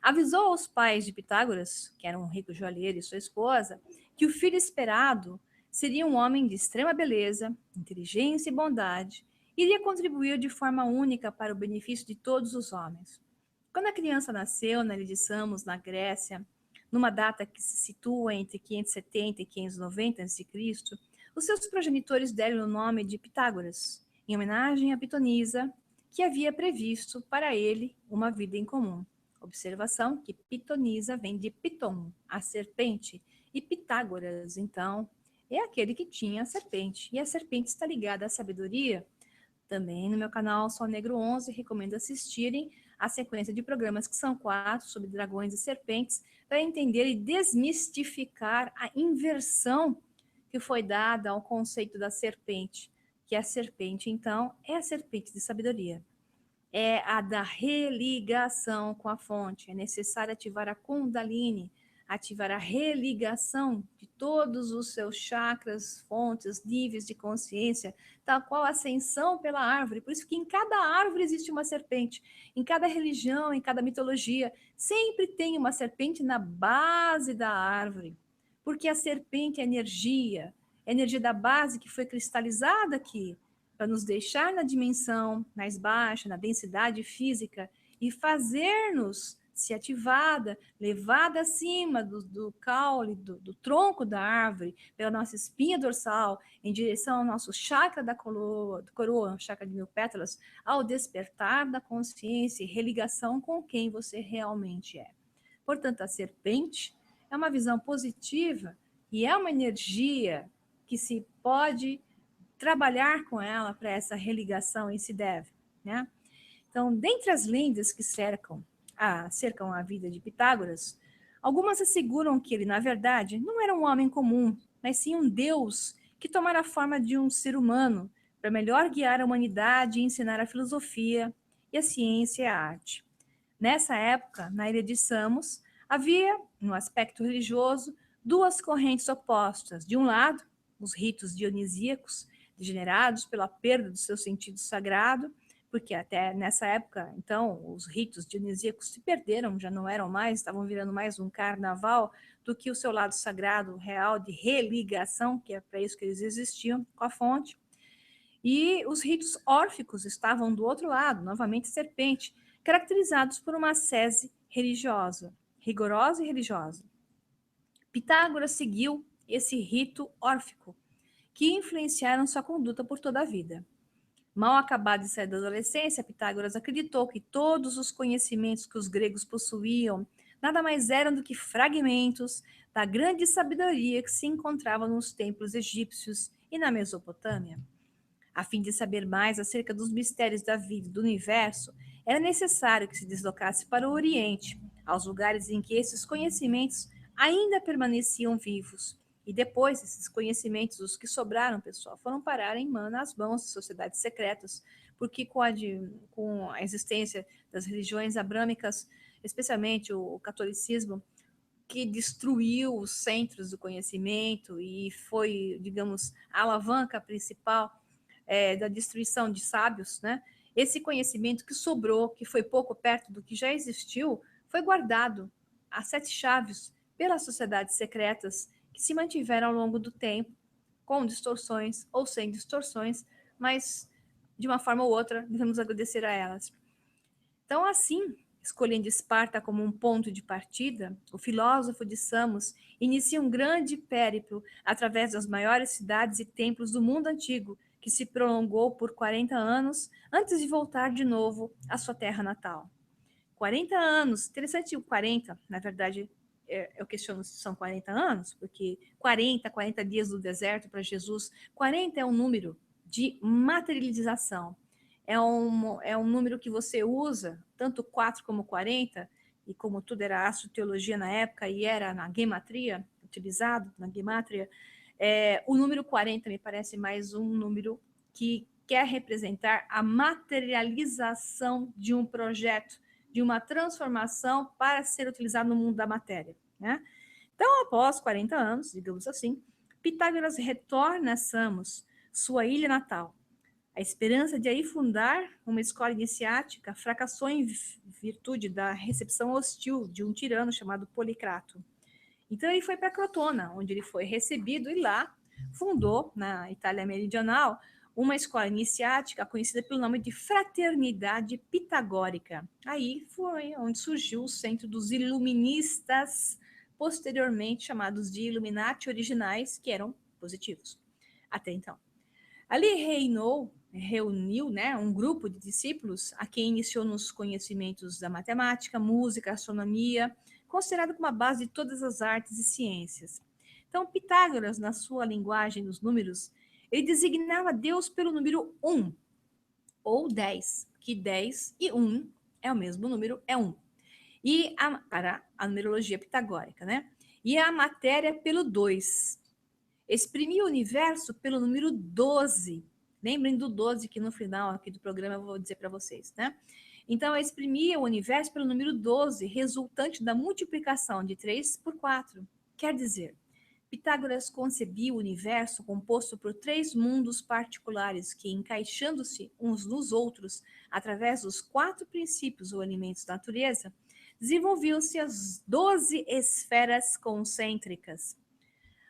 S1: avisou aos pais de Pitágoras, que era um rico joalheiro e sua esposa, que o filho esperado seria um homem de extrema beleza, inteligência e bondade, e iria contribuir de forma única para o benefício de todos os homens. Quando a criança nasceu na ilha de Samos, na Grécia, numa data que se situa entre 570 e 590 a.C., os seus progenitores deram o nome de Pitágoras, em homenagem a Pitonisa, que havia previsto para ele uma vida em comum. Observação que Pitonisa vem de Piton, a serpente, e Pitágoras, então, é aquele que tinha a serpente. E a serpente está ligada à sabedoria. Também no meu canal Sol Negro 11, recomendo assistirem a sequência de programas que são 4 sobre dragões e serpentes, para entender e desmistificar a inversão que foi dada ao conceito da serpente, que a serpente, então, é a serpente de sabedoria. É a da religação com a fonte. É necessário ativar a Kundalini, ativar a religação de todos os seus chakras, fontes, níveis de consciência, tal qual a ascensão pela árvore. Por isso que em cada árvore existe uma serpente. Em cada religião, em cada mitologia, sempre tem uma serpente na base da árvore. Porque a serpente é energia da base que foi cristalizada aqui, para nos deixar na dimensão mais baixa, na densidade física, e fazer-nos se ativada, levada acima do caule, do tronco da árvore, pela nossa espinha dorsal, em direção ao nosso chakra da coroa, chakra de 1000 pétalas, ao despertar da consciência e religação com quem você realmente é. Portanto, a serpente é uma visão positiva e é uma energia que se pode trabalhar com ela para essa religação e se deve, né? Então, dentre as lendas que cercam a vida de Pitágoras, algumas asseguram que ele, na verdade, não era um homem comum, mas sim um deus que tomara a forma de um ser humano para melhor guiar a humanidade e ensinar a filosofia e a ciência e a arte. Nessa época, na ilha de Samos, havia, no aspecto religioso, duas correntes opostas. De um lado, os ritos dionisíacos, degenerados pela perda do seu sentido sagrado, porque até nessa época, então, os ritos dionisíacos se perderam, já não eram mais, estavam virando mais um carnaval do que o seu lado sagrado, real, de religação, que é para isso que eles existiam, com a fonte. E os ritos órficos estavam do outro lado, novamente serpente, caracterizados por uma ascese religiosa, rigorosa e religiosa. Pitágoras seguiu esse rito órfico, que influenciaram sua conduta por toda a vida. Mal acabado de sair da adolescência, Pitágoras acreditou que todos os conhecimentos que os gregos possuíam nada mais eram do que fragmentos da grande sabedoria que se encontrava nos templos egípcios e na Mesopotâmia. A fim de saber mais acerca dos mistérios da vida e do universo, era necessário que se deslocasse para o Oriente, aos lugares em que esses conhecimentos ainda permaneciam vivos. E depois, esses conhecimentos, os que sobraram, pessoal, foram parar nas mãos de sociedades secretas, porque com a existência das religiões abrâmicas, especialmente o catolicismo, que destruiu os centros do conhecimento e foi, digamos, a alavanca principal da destruição de sábios, né? Esse conhecimento que sobrou, que foi pouco perto do que já existiu, foi guardado a 7 chaves pelas sociedades secretas que se mantiveram ao longo do tempo, com distorções ou sem distorções, mas de uma forma ou outra devemos agradecer a elas. Então, assim, escolhendo Esparta como um ponto de partida, o filósofo de Samos inicia um grande périplo através das maiores cidades e templos do mundo antigo, que se prolongou por 40 anos antes de voltar de novo à sua terra natal. 40 anos, interessante o 40, na verdade, eu questiono se são 40 anos, porque 40 dias do deserto para Jesus, 40 é um número de materialização. É um número que você usa, tanto 4 como 40, e como tudo era astroteologia na época e era na gematria, utilizado na gematria, o número 40 me parece mais um número que quer representar a materialização de um projeto, de uma transformação para ser utilizado no mundo da matéria, né? Então, após 40 anos, digamos assim, Pitágoras retorna a Samos, sua ilha natal. A esperança de aí fundar uma escola iniciática fracassou em virtude da recepção hostil de um tirano chamado Policrato. Então ele foi para Crotona, onde ele foi recebido e lá fundou, na Itália Meridional, uma escola iniciática conhecida pelo nome de Fraternidade Pitagórica. Aí foi onde surgiu o centro dos iluministas, posteriormente chamados de Illuminati originais, que eram positivos até então. Ali reuniu, né, um grupo de discípulos a quem iniciou nos conhecimentos da matemática, música, astronomia, considerado como a base de todas as artes e ciências. Então, Pitágoras, na sua linguagem dos números, ele designava Deus pelo número 1, ou 10, que 10 e 1 é o mesmo número, é 1. E para a numerologia pitagórica, né? E a matéria pelo 2. Exprimia o universo pelo número 12. Lembrem do 12, que no final aqui do programa eu vou dizer para vocês, né? Então, eu exprimia o universo pelo número 12, resultante da multiplicação de 3 por 4. Quer dizer, Pitágoras concebia o universo composto por 3 mundos particulares que, encaixando-se uns nos outros através dos 4 princípios ou elementos da natureza, desenvolviam-se as 12 esferas concêntricas.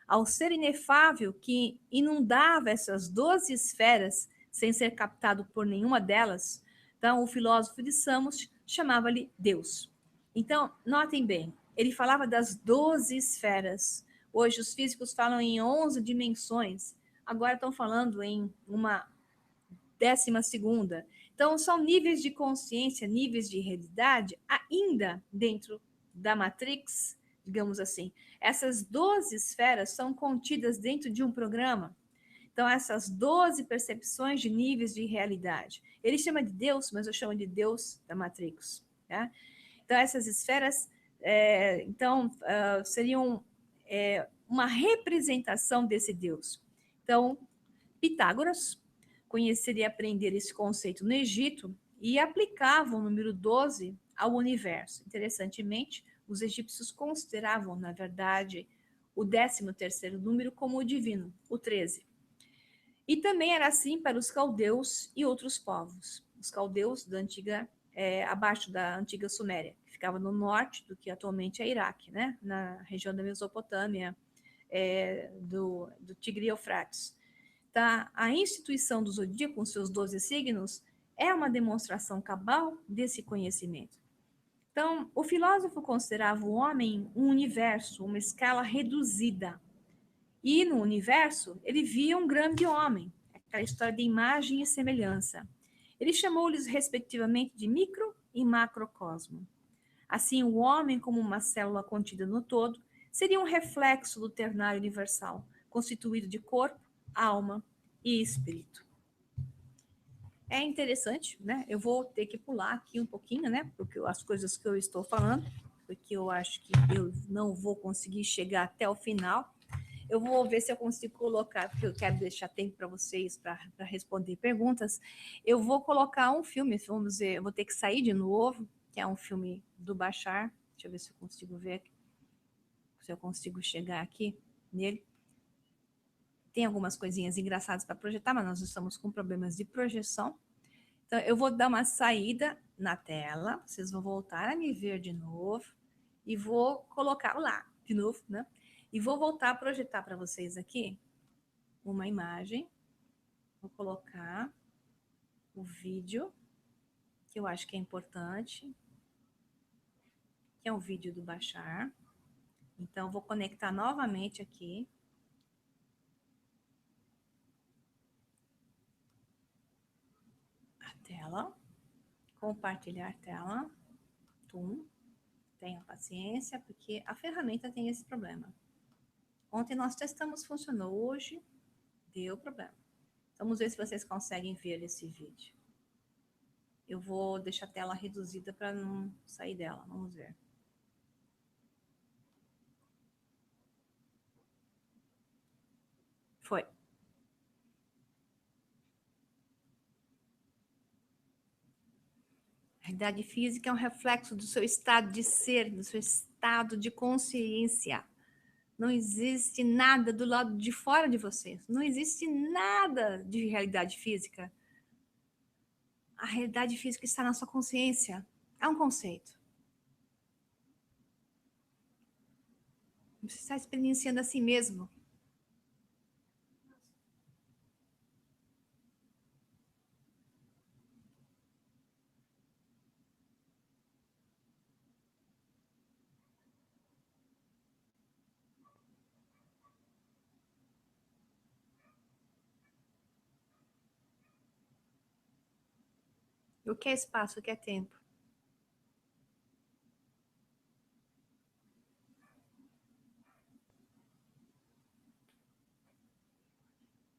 S1: Ao ser inefável que inundava essas 12 esferas sem ser captado por nenhuma delas, então o filósofo de Samos chamava-lhe Deus. Então, notem bem, ele falava das 12 esferas. Hoje os físicos falam em 11 dimensões, agora estão falando em uma 12ª. Então, são níveis de consciência, níveis de realidade, ainda dentro da Matrix, digamos assim. Essas 12 esferas são contidas dentro de um programa. Então, essas 12 percepções de níveis de realidade. Ele chama de Deus, mas eu chamo de Deus da Matrix. Tá? Então, essas esferas seriam uma representação desse Deus. Então, Pitágoras conhecer e aprender esse conceito no Egito e aplicava o número 12 ao universo. Interessantemente, os egípcios consideravam, na verdade, o 13º número como o divino, o 13. E também era assim para os caldeus e outros povos. Os caldeus da antiga, abaixo da antiga Suméria, que ficava no norte do que atualmente é Iraque, né? Na região da Mesopotâmia, do Tigre e Eufrates. Tá? A instituição do zodíaco com seus 12 signos é uma demonstração cabal desse conhecimento. Então, o filósofo considerava o homem um universo, uma escala reduzida. E no universo, ele via um grande homem, aquela história de imagem e semelhança. Ele chamou-lhes, respectivamente, de micro e macrocosmo. Assim, o homem, como uma célula contida no todo, seria um reflexo do ternário universal, constituído de corpo, alma e espírito. É interessante, né? Eu vou ter que pular aqui um pouquinho, né? Porque as coisas que eu estou falando, porque eu acho que eu não vou conseguir chegar até o final. Eu vou ver se eu consigo colocar, porque eu quero deixar tempo para vocês para responder perguntas. Eu vou colocar um filme, vamos ver, eu vou ter que sair de novo, que é um filme do Bashar. Deixa eu ver se eu consigo ver, se eu consigo chegar aqui nele. Tem algumas coisinhas engraçadas para projetar, mas nós estamos com problemas de projeção. Então, eu vou dar uma saída na tela, vocês vão voltar a me ver de novo e vou colocar lá de novo, né? E vou voltar a projetar para vocês aqui uma imagem. Vou colocar o vídeo, que eu acho que é importante, que é um vídeo do Bashar. Então, vou conectar novamente aqui. A tela. Compartilhar tela. Tenha paciência, porque a ferramenta tem esse problema. Ontem nós testamos, funcionou. Hoje deu problema. Vamos ver se vocês conseguem ver esse vídeo. Eu vou deixar a tela reduzida para não sair dela. Vamos ver. Foi. A realidade física é um reflexo do seu estado de ser, do seu estado de consciência. Não existe nada do lado de fora de você. Não existe nada de realidade física. A realidade física está na sua consciência. É um conceito. Você está experienciando a si mesmo. O que é espaço, o que é tempo?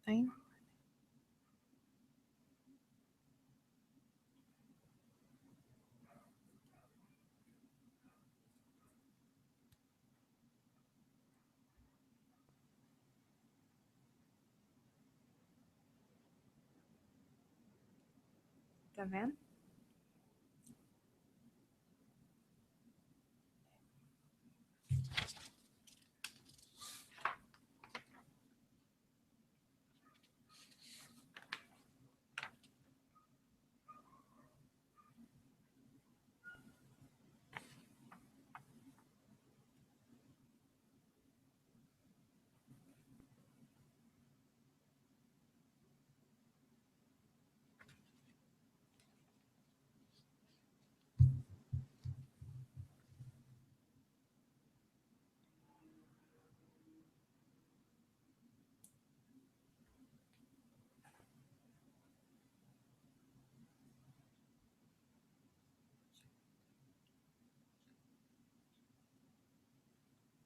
S1: Hein? Tá vendo?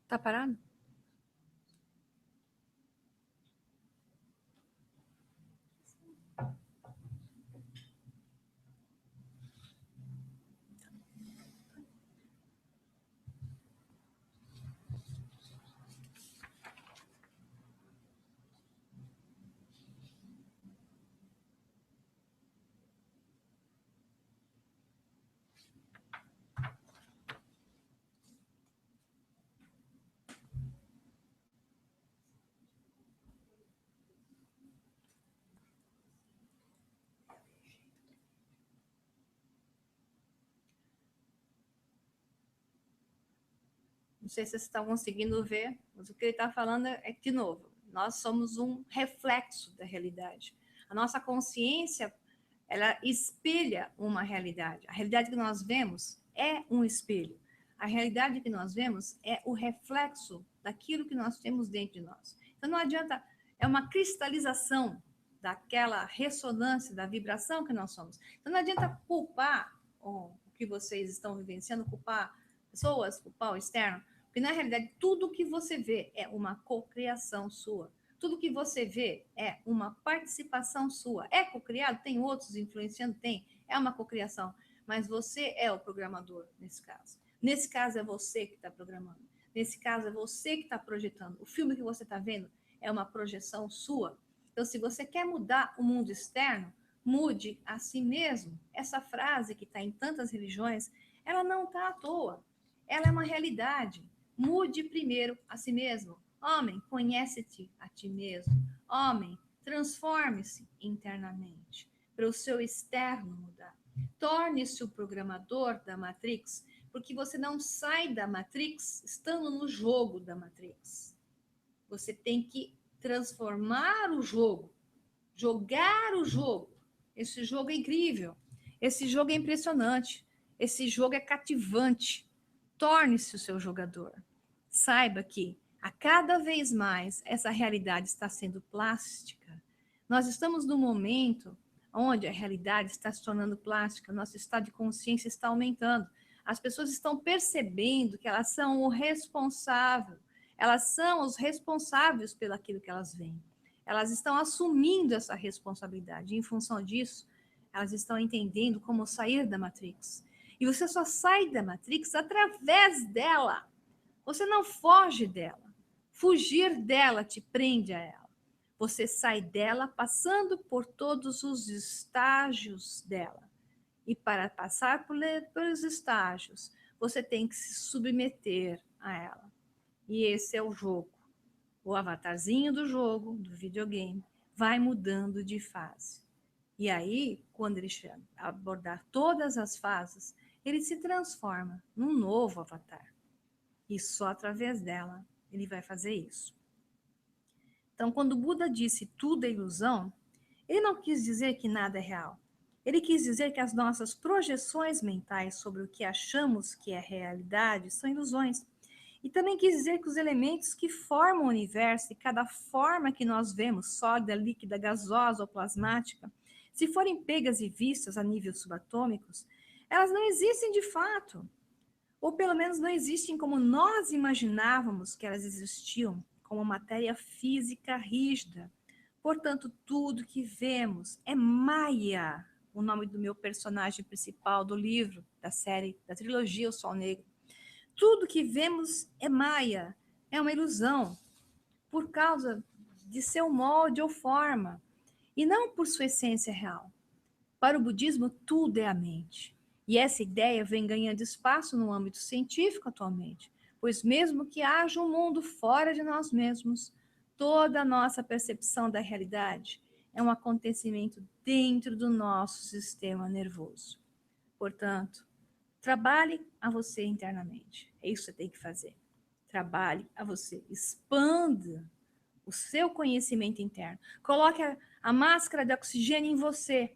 S1: Tá parado? Não sei se vocês estão conseguindo ver, mas o que ele está falando é que, de novo, nós somos um reflexo da realidade. A nossa consciência, ela espelha uma realidade. A realidade que nós vemos é um espelho. A realidade que nós vemos é o reflexo daquilo que nós temos dentro de nós. Então, não adianta, é uma cristalização daquela ressonância, da vibração que nós somos. Então, não adianta culpar o que vocês estão vivenciando, culpar pessoas, culpar o externo, porque na realidade tudo que você vê é uma cocriação sua. Tudo que você vê é uma participação sua. É cocriado? Tem outros influenciando? Tem. É uma cocriação. Mas você é o programador nesse caso. Nesse caso é você que está programando. Nesse caso é você que está projetando. O filme que você está vendo é uma projeção sua. Então, se você quer mudar o mundo externo, mude a si mesmo. Essa frase que está em tantas religiões, ela não está à toa. Ela é uma realidade. Mude primeiro a si mesmo. Homem, conhece-te a ti mesmo. Homem, transforme-se internamente para o seu externo mudar. Torne-se o programador da Matrix, porque você não sai da Matrix estando no jogo da Matrix. Você tem que transformar o jogo, jogar o jogo. Esse jogo é incrível. Esse jogo é impressionante. Esse jogo é cativante. Torne-se o seu jogador. Saiba que a cada vez mais essa realidade está sendo plástica. Nós estamos num momento onde a realidade está se tornando plástica, nosso estado de consciência está aumentando. As pessoas estão percebendo que elas são o responsável, elas são os responsáveis pelo aquilo que elas veem. Elas estão assumindo essa responsabilidade. E, em função disso, elas estão entendendo como sair da Matrix. E você só sai da Matrix através dela. Você não foge dela. Fugir dela te prende a ela. Você sai dela passando por todos os estágios dela. E para passar pelos estágios, você tem que se submeter a ela. E esse é o jogo. O avatarzinho do jogo, do videogame, vai mudando de fase. E aí, quando ele abordar todas as fases, ele se transforma num novo avatar. E só através dela ele vai fazer isso. Então, quando Buda disse tudo é ilusão, ele não quis dizer que nada é real. Ele quis dizer que as nossas projeções mentais sobre o que achamos que é realidade são ilusões. E também quis dizer que os elementos que formam o universo e cada forma que nós vemos, sólida, líquida, gasosa ou plasmática, se forem pegas e vistas a nível subatômicos, elas não existem de fato. Ou pelo menos não existem como nós imaginávamos que elas existiam, como matéria física rígida. Portanto, tudo que vemos é Maia, o nome do meu personagem principal do livro, da série, da trilogia O Sol Negro. Tudo que vemos é Maia, é uma ilusão, por causa de seu molde ou forma, e não por sua essência real. Para o budismo, tudo é a mente. E essa ideia vem ganhando espaço no âmbito científico atualmente, pois mesmo que haja um mundo fora de nós mesmos, toda a nossa percepção da realidade é um acontecimento dentro do nosso sistema nervoso. Portanto, trabalhe a você internamente. É isso que você tem que fazer. Trabalhe a você. Expanda o seu conhecimento interno. Coloque a máscara de oxigênio em você.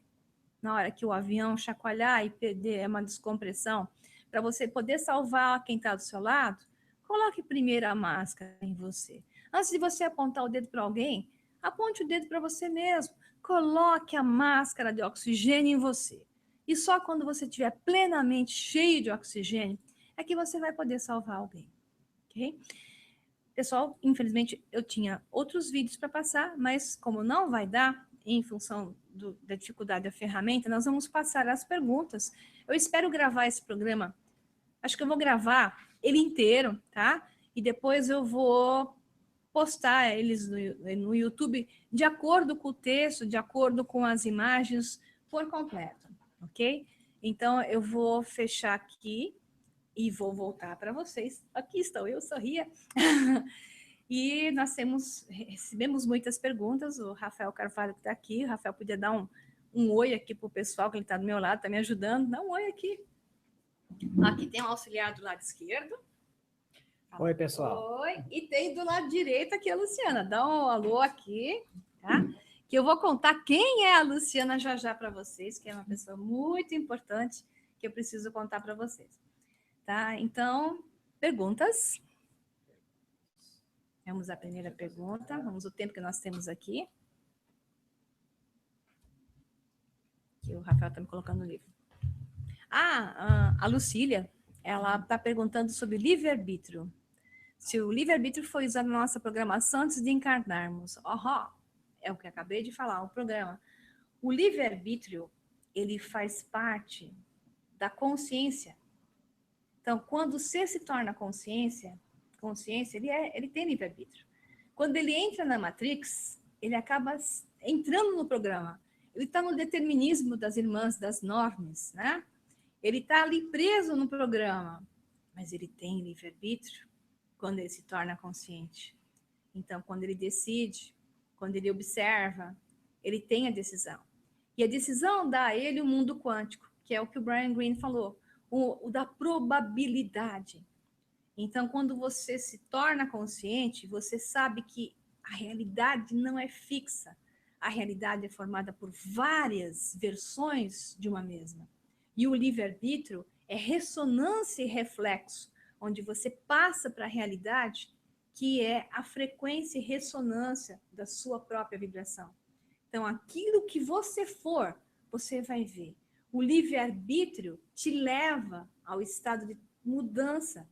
S1: Na hora que o avião chacoalhar e perder uma descompressão, para você poder salvar quem está do seu lado, coloque primeiro a máscara em você. Antes de você apontar o dedo para alguém, aponte o dedo para você mesmo. Coloque a máscara de oxigênio em você. E só quando você estiver plenamente cheio de oxigênio é que você vai poder salvar alguém. Ok? Pessoal, infelizmente, eu tinha outros vídeos para passar, mas como não vai dar, em função da dificuldade da ferramenta, nós vamos passar as perguntas. Eu espero gravar esse programa. Acho que eu vou gravar ele inteiro, tá? E depois eu vou postar eles no YouTube de acordo com o texto, de acordo com as imagens, por completo, ok? Então, eu vou fechar aqui e vou voltar para vocês. Aqui estou eu, sorria. E nós recebemos muitas perguntas. O Rafael Carvalho que está aqui. O Rafael podia dar um oi aqui para o pessoal, que ele está do meu lado, está me ajudando. Dá um oi aqui. Aqui tem um auxiliar do lado esquerdo.
S2: Fala, oi, pessoal.
S1: Oi. E tem do lado direito aqui a Luciana. Dá um alô aqui, tá? Que eu vou contar quem é a Luciana já para vocês, que é uma pessoa muito importante que eu preciso contar para vocês. Tá? Então, perguntas. Vamos à primeira pergunta. Vamos o tempo que nós temos aqui. Que o Rafael está me colocando no livro. A Lucília, ela está perguntando sobre livre-arbítrio. Se o livre-arbítrio foi usado na nossa programação antes de encarnarmos. É o que eu acabei de falar, o programa. O livre-arbítrio, ele faz parte da consciência. Então, quando o ser se torna consciência, ele tem livre-arbítrio. Quando ele entra na Matrix, ele acaba entrando no programa. Ele está no determinismo das irmãs, das normas, né? Ele está ali preso no programa, mas ele tem livre-arbítrio quando ele se torna consciente. Então, quando ele decide, quando ele observa, ele tem a decisão. E a decisão dá a ele o mundo quântico, que é o que o Brian Greene falou, o da probabilidade. Então, quando você se torna consciente, você sabe que a realidade não é fixa. A realidade é formada por várias versões de uma mesma. E o livre-arbítrio é ressonância e reflexo, onde você passa para a realidade, que é a frequência e ressonância da sua própria vibração. Então, aquilo que você for, você vai ver. O livre-arbítrio te leva ao estado de mudança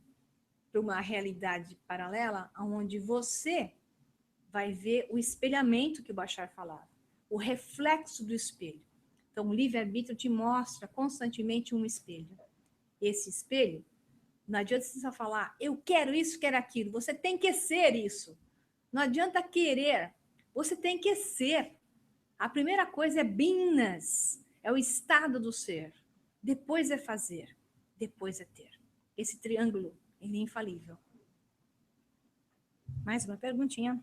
S1: para uma realidade paralela, onde você vai ver o espelhamento que o Bashar falava, o reflexo do espelho. Então, o livre-arbítrio te mostra constantemente um espelho. Esse espelho, não adianta você só falar, eu quero isso, quero aquilo. Você tem que ser isso. Não adianta querer, você tem que ser. A primeira coisa é beingness, é o estado do ser. Depois é fazer, depois é ter. Esse triângulo, ele é infalível. Mais uma perguntinha.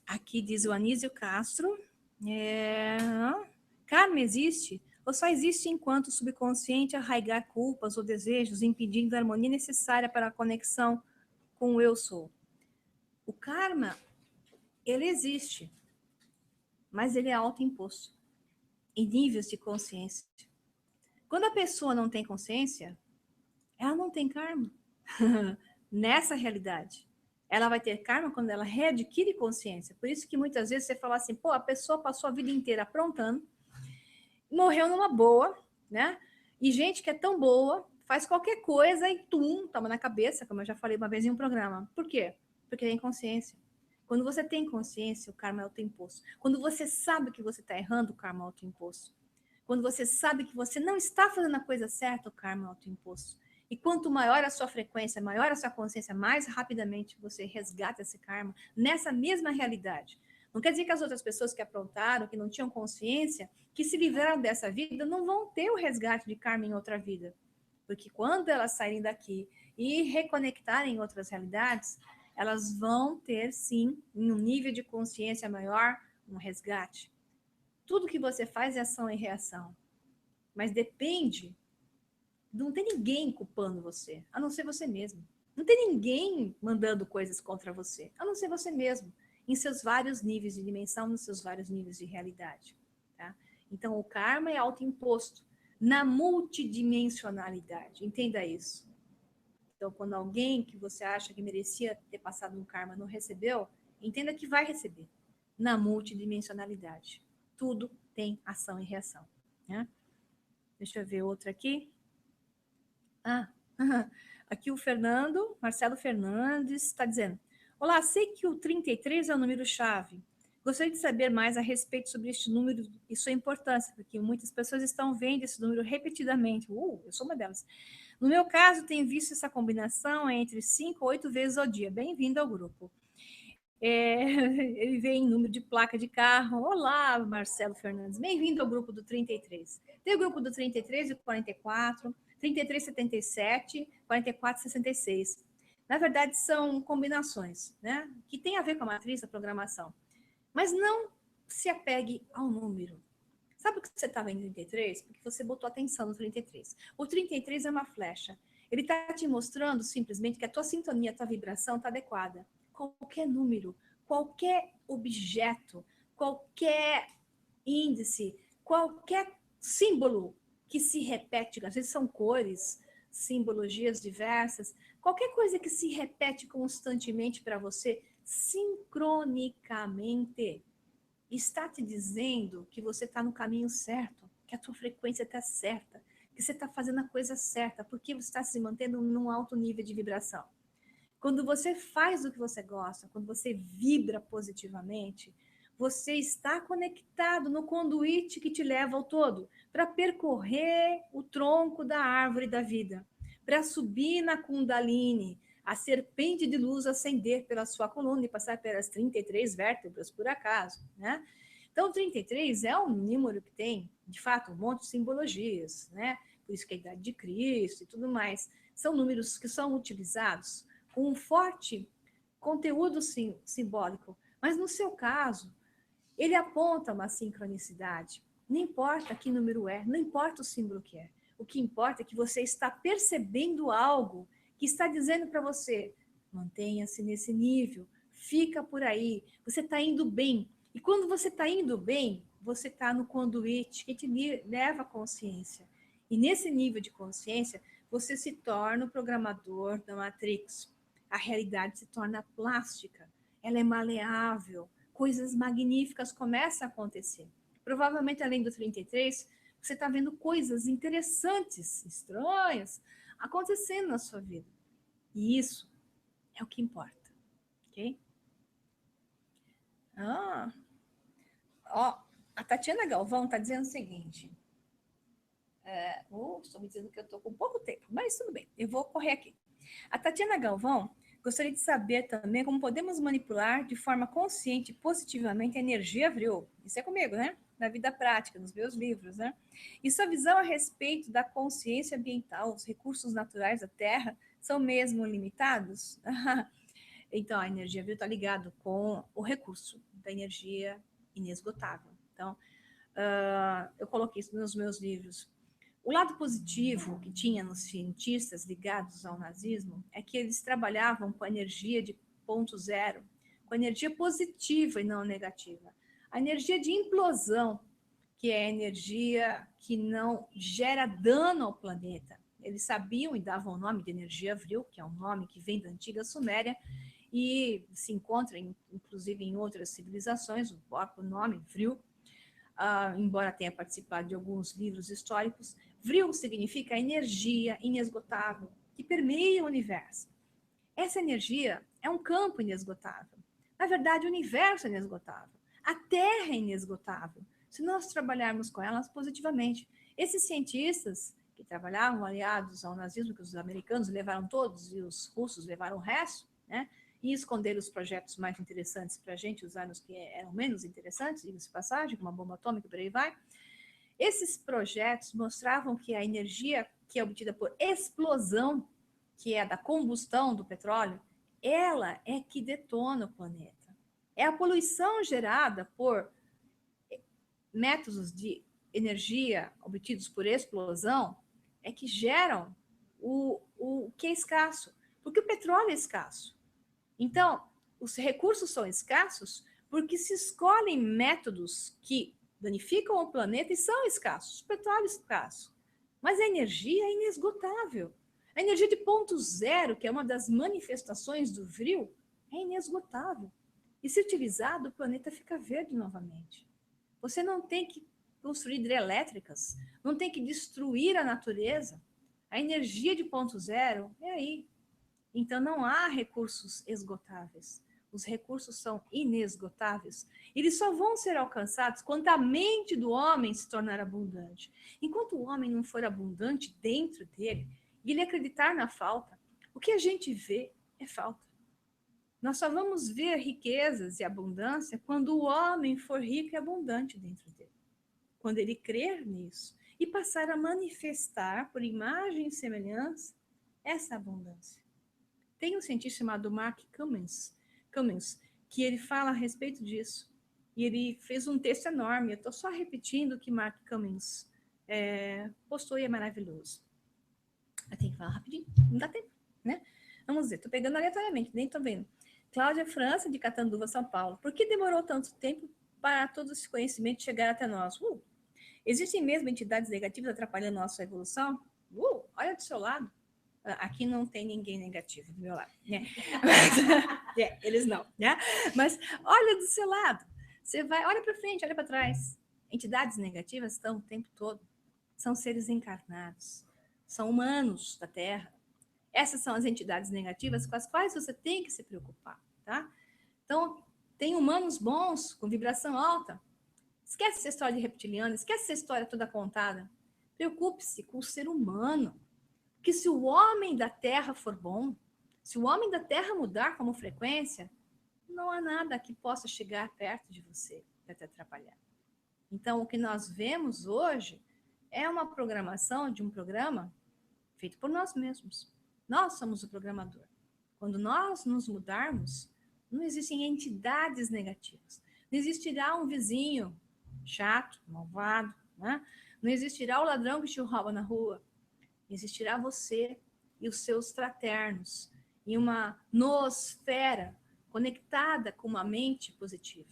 S1: Aqui diz o Anísio Castro. Karma existe? Ou só existe enquanto o subconsciente arraigar culpas ou desejos, impedindo a harmonia necessária para a conexão com o eu sou? O karma, ele existe, mas ele é autoimposto em níveis de consciência. Quando a pessoa não tem consciência, ela não tem karma. Nessa realidade. Ela vai ter karma quando ela readquire consciência. Por isso que muitas vezes você fala assim, pô, a pessoa passou a vida inteira aprontando, morreu numa boa, né? E gente que é tão boa, faz qualquer coisa e toma na cabeça, como eu já falei uma vez em um programa. Por quê? Porque tem consciência. Quando você tem consciência, o karma é autoimposto. Quando você sabe que você está errando, o karma é autoimposto. Quando você sabe que você não está fazendo a coisa certa, o karma é autoimposto. E quanto maior a sua frequência, maior a sua consciência, mais rapidamente você resgata esse karma nessa mesma realidade. Não quer dizer que as outras pessoas que aprontaram, que não tinham consciência, que se livraram dessa vida, não vão ter o resgate de karma em outra vida. Porque quando elas saírem daqui e reconectarem em outras realidades, elas vão ter, sim, em um nível de consciência maior, um resgate. Tudo que você faz é ação e reação. Mas depende. Não tem ninguém culpando você, a não ser você mesmo. Não tem ninguém mandando coisas contra você, a não ser você mesmo, em seus vários níveis de dimensão, nos seus vários níveis de realidade. Tá? Então, o karma é autoimposto na multidimensionalidade. Entenda isso. Então, quando alguém que você acha que merecia ter passado um karma não recebeu, entenda que vai receber na multidimensionalidade. Tudo tem ação e reação. Né? Deixa eu ver outra aqui. Aqui o Marcelo Fernandes, está dizendo: olá, sei que o 33 é o número-chave. Gostaria de saber mais a respeito sobre este número e sua importância, porque muitas pessoas estão vendo esse número repetidamente. Eu sou uma delas. No meu caso, tenho visto essa combinação entre 5 a 8 vezes ao dia. Bem-vindo ao grupo. Ele vem em número de placa de carro. Olá, Marcelo Fernandes. Bem-vindo ao grupo do 33. Tem o grupo do 33 e 44, 3377, 4466. Na verdade, são combinações, né? Que tem a ver com a matriz da programação. Mas não se apegue ao número. Sabe o que você estava em 33? Porque você botou atenção no 33. O 33 é uma flecha. Ele está te mostrando simplesmente que a tua sintonia, a tua vibração está adequada. Qualquer número, qualquer objeto, qualquer índice, qualquer símbolo que se repete, às vezes são cores, simbologias diversas, qualquer coisa que se repete constantemente para você, sincronicamente, está te dizendo que você está no caminho certo, que a tua frequência está certa, que você está fazendo a coisa certa, porque você está se mantendo num alto nível de vibração. Quando você faz o que você gosta, quando você vibra positivamente, você está conectado no conduíte que te leva ao todo, para percorrer o tronco da árvore da vida, para subir na Kundalini, a serpente de luz ascender pela sua coluna e passar pelas 33 vértebras, por acaso, né? Então, 33 é um número que tem, de fato, um monte de simbologias, né? Por isso que a idade de Cristo e tudo mais. São números que são utilizados com um forte conteúdo simbólico. Mas, no seu caso, ele aponta uma sincronicidade. Não importa que número é, não importa o símbolo que é. O que importa é que você está percebendo algo que está dizendo para você: mantenha-se nesse nível, fica por aí, você está indo bem. E quando você está indo bem, você está no conduíte que te leva à consciência. E nesse nível de consciência, você se torna o programador da Matrix. A realidade se torna plástica, ela é maleável, coisas magníficas começam a acontecer. Provavelmente, além do 33, você está vendo coisas interessantes, estranhas, acontecendo na sua vida. E isso é o que importa, ok? A Tatiana Galvão está dizendo o seguinte. Estou me dizendo que eu estou com pouco tempo, mas tudo bem, eu vou correr aqui. A Tatiana Galvão gostaria de saber também como podemos manipular de forma consciente e positivamente a energia vril. Isso é comigo, né? Na vida prática, nos meus livros, né? E sua visão a respeito da consciência ambiental, os recursos naturais da Terra são mesmo limitados? Então, a energia vril está ligada com o recurso da energia inesgotável. Então, eu coloquei isso nos meus livros. O lado positivo que tinha nos cientistas ligados ao nazismo é que eles trabalhavam com a energia de ponto zero, com a energia positiva e não negativa. A energia de implosão, que é a energia que não gera dano ao planeta. Eles sabiam e davam o nome de energia vril, que é um nome que vem da antiga Suméria e se encontra, inclusive, em outras civilizações, o próprio nome vril. Embora tenha participado de alguns livros históricos, vril significa energia inesgotável que permeia o universo. Essa energia é um campo inesgotável. Na verdade, o universo é inesgotável. A Terra é inesgotável, se nós trabalharmos com elas positivamente. Esses cientistas que trabalhavam aliados ao nazismo, que os americanos levaram todos e os russos levaram o resto, né? E esconderam os projetos mais interessantes para a gente, usar os que eram menos interessantes, diga-se passagem, como a bomba atômica e por aí vai. Esses projetos mostravam que a energia que é obtida por explosão, que é da combustão do petróleo, ela é que detona o planeta. É a poluição gerada por métodos de energia obtidos por explosão é que geram o que é escasso, porque o petróleo é escasso. Então, os recursos são escassos porque se escolhem métodos que danificam o planeta e são escassos. O petróleo é escasso. Mas a energia é inesgotável. A energia de ponto zero, que é uma das manifestações do vril, é inesgotável. E se utilizado, o planeta fica verde novamente. Você não tem que construir hidrelétricas, não tem que destruir a natureza. A energia de ponto zero é aí. Então, não há recursos esgotáveis. Os recursos são inesgotáveis. Eles só vão ser alcançados quando a mente do homem se tornar abundante. Enquanto o homem não for abundante dentro dele, e ele acreditar na falta, o que a gente vê é falta. Nós só vamos ver riquezas e abundância quando o homem for rico e abundante dentro dele. Quando ele crer nisso e passar a manifestar, por imagem e semelhança, essa abundância. Tem um cientista chamado Mark Cummins, que ele fala a respeito disso. E ele fez um texto enorme. Eu estou só repetindo o que Mark Cummins postou e é maravilhoso. Eu tenho que falar rapidinho, não dá tempo, né? Vamos ver, estou pegando aleatoriamente, nem estou vendo. Cláudia França, de Catanduva, São Paulo. Por que demorou tanto tempo para todo esse conhecimento chegar até nós? Existem mesmo entidades negativas atrapalhando a nossa evolução? Olha do seu lado. Aqui não tem ninguém negativo do meu lado, né? Eles não, né? Mas olha do seu lado. Você vai, olha para frente, olha para trás. Entidades negativas estão o tempo todo. São seres encarnados. São humanos da Terra. Essas são as entidades negativas com as quais você tem que se preocupar, tá? Então, tem humanos bons, com vibração alta. Esquece essa história de reptiliano, esquece essa história toda contada. Preocupe-se com o ser humano. Porque se o homem da Terra for bom, se o homem da Terra mudar como frequência, não há nada que possa chegar perto de você para te atrapalhar. Então, o que nós vemos hoje é uma programação de um programa feito por nós mesmos. Nós somos o programador. Quando nós nos mudarmos, não existem entidades negativas. Não existirá um vizinho chato, malvado, né? Não existirá o ladrão que te rouba na rua. Existirá você e os seus fraternos em uma noosfera conectada com uma mente positiva.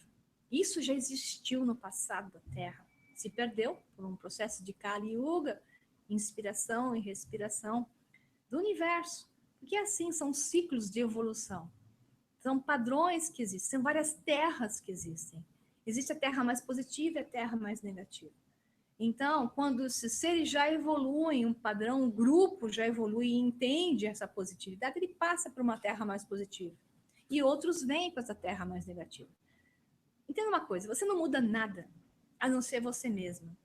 S1: Isso já existiu no passado da Terra. Se perdeu por um processo de Kali Yuga, inspiração e respiração do universo. Porque assim são ciclos de evolução. São padrões que existem, são várias terras que existem. Existe a terra mais positiva e a terra mais negativa. Então, quando esses seres já evoluem, um padrão, um grupo já evolui e entende essa positividade, ele passa para uma terra mais positiva. E outros vêm para essa terra mais negativa. Entenda uma coisa, você não muda nada, a não ser você mesmo.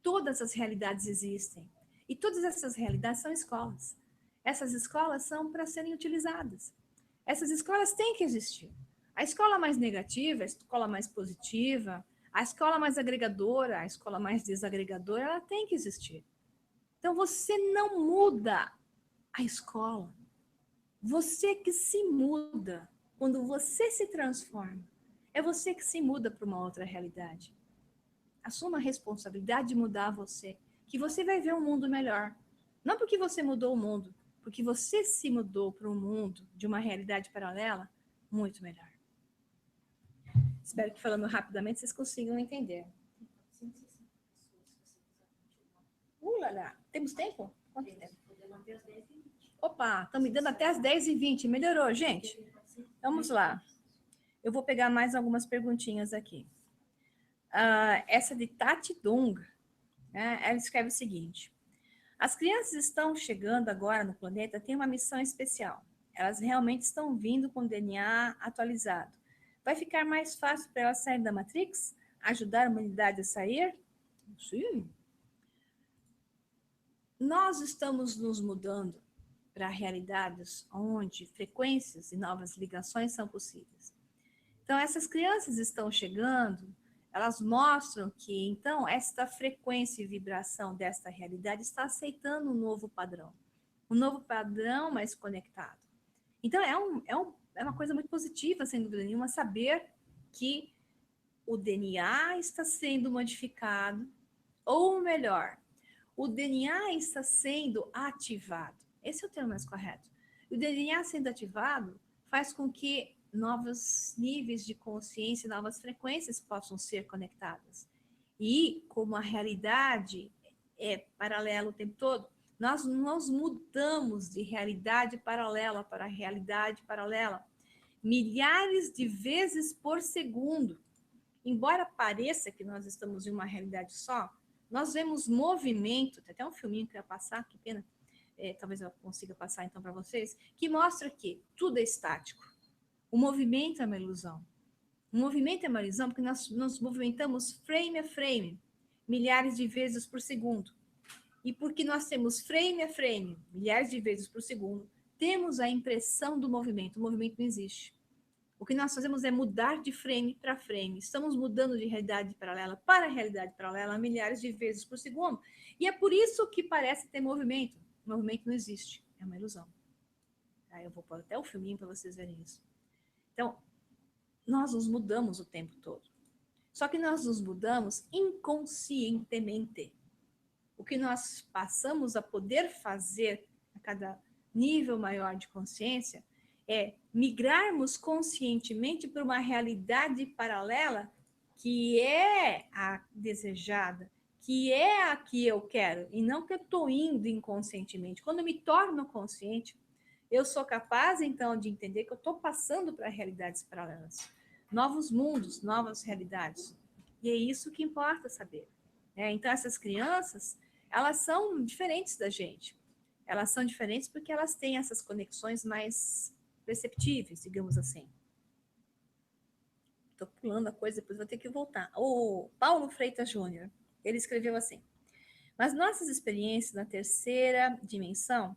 S1: Todas as realidades existem. E todas essas realidades são escolas. Essas escolas são para serem utilizadas. Essas escolas têm que existir. A escola mais negativa, a escola mais positiva, a escola mais agregadora, a escola mais desagregadora, ela tem que existir. Então, você não muda a escola. Você que se muda. Quando você se transforma, é você que se muda para uma outra realidade. Assuma a responsabilidade de mudar você, que você vai ver um mundo melhor. Não porque você mudou o mundo, porque você se mudou para um mundo de uma realidade paralela muito melhor. Espero que, falando rapidamente, vocês consigam entender. Lá. Temos tempo? Quanto tempo? Opa, estão me dando até as 10h20. Melhorou, gente? Vamos lá. Eu vou pegar mais algumas perguntinhas aqui. Essa de Tati Dung, né? Ela escreve o seguinte. As crianças estão chegando agora no planeta, têm uma missão especial. Elas realmente estão vindo com o DNA atualizado. Vai ficar mais fácil para elas saírem da Matrix? Ajudar a humanidade a sair? Sim. Nós estamos nos mudando para realidades onde frequências e novas ligações são possíveis. Então, essas crianças estão chegando, elas mostram que, então, esta frequência e vibração desta realidade está aceitando um novo padrão mais conectado. Então, é uma coisa muito positiva, sem dúvida nenhuma, saber que o DNA está sendo modificado, ou melhor, o DNA está sendo ativado. Esse é o termo mais correto. O DNA sendo ativado faz com que novos níveis de consciência, novas frequências possam ser conectadas. E como a realidade é paralela o tempo todo, nós mudamos de realidade paralela para realidade paralela milhares de vezes por segundo. Embora pareça que nós estamos em uma realidade só, nós vemos movimento, tem até um filminho que eu ia passar, que pena, talvez eu consiga passar então para vocês, que mostra que tudo é estático. O movimento é uma ilusão. O movimento é uma ilusão porque nós nos movimentamos frame a frame, milhares de vezes por segundo. E porque nós temos frame a frame, milhares de vezes por segundo, temos a impressão do movimento. O movimento não existe. O que nós fazemos é mudar de frame para frame. Estamos mudando de realidade paralela para realidade paralela milhares de vezes por segundo. E é por isso que parece ter movimento. O movimento não existe. É uma ilusão. Eu vou pôr até o filminho para vocês verem isso. Então, nós nos mudamos o tempo todo. Só que nós nos mudamos inconscientemente. O que nós passamos a poder fazer a cada nível maior de consciência é migrarmos conscientemente para uma realidade paralela que é a desejada, que é a que eu quero, e não que eu estou indo inconscientemente. Quando eu me torno consciente, eu sou capaz, então, de entender que eu estou passando para realidades paralelas, novos mundos, novas realidades. E é isso que importa saber. Então, essas crianças, elas são diferentes da gente. Elas são diferentes porque elas têm essas conexões mais perceptíveis, digamos assim. Estou pulando a coisa, depois vou ter que voltar. O Paulo Freitas Júnior, ele escreveu assim: mas nossas experiências na terceira dimensão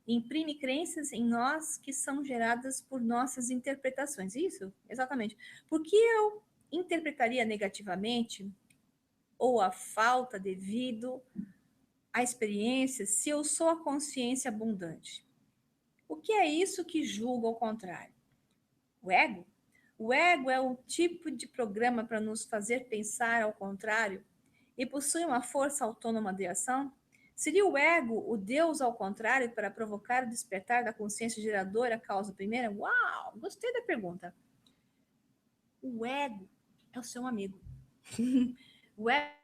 S1: imprimem crenças em nós que são geradas por nossas interpretações. Isso, exatamente. Por que eu interpretaria negativamente ou a falta devido à experiência se eu sou a consciência abundante? O que é isso que julga ao contrário? O ego? O ego é o tipo de programa para nos fazer pensar ao contrário e possui uma força autônoma de ação? Seria o ego o Deus ao contrário para provocar o despertar da consciência geradora, causa primeira? Uau, gostei da pergunta. O ego é o seu amigo. O ego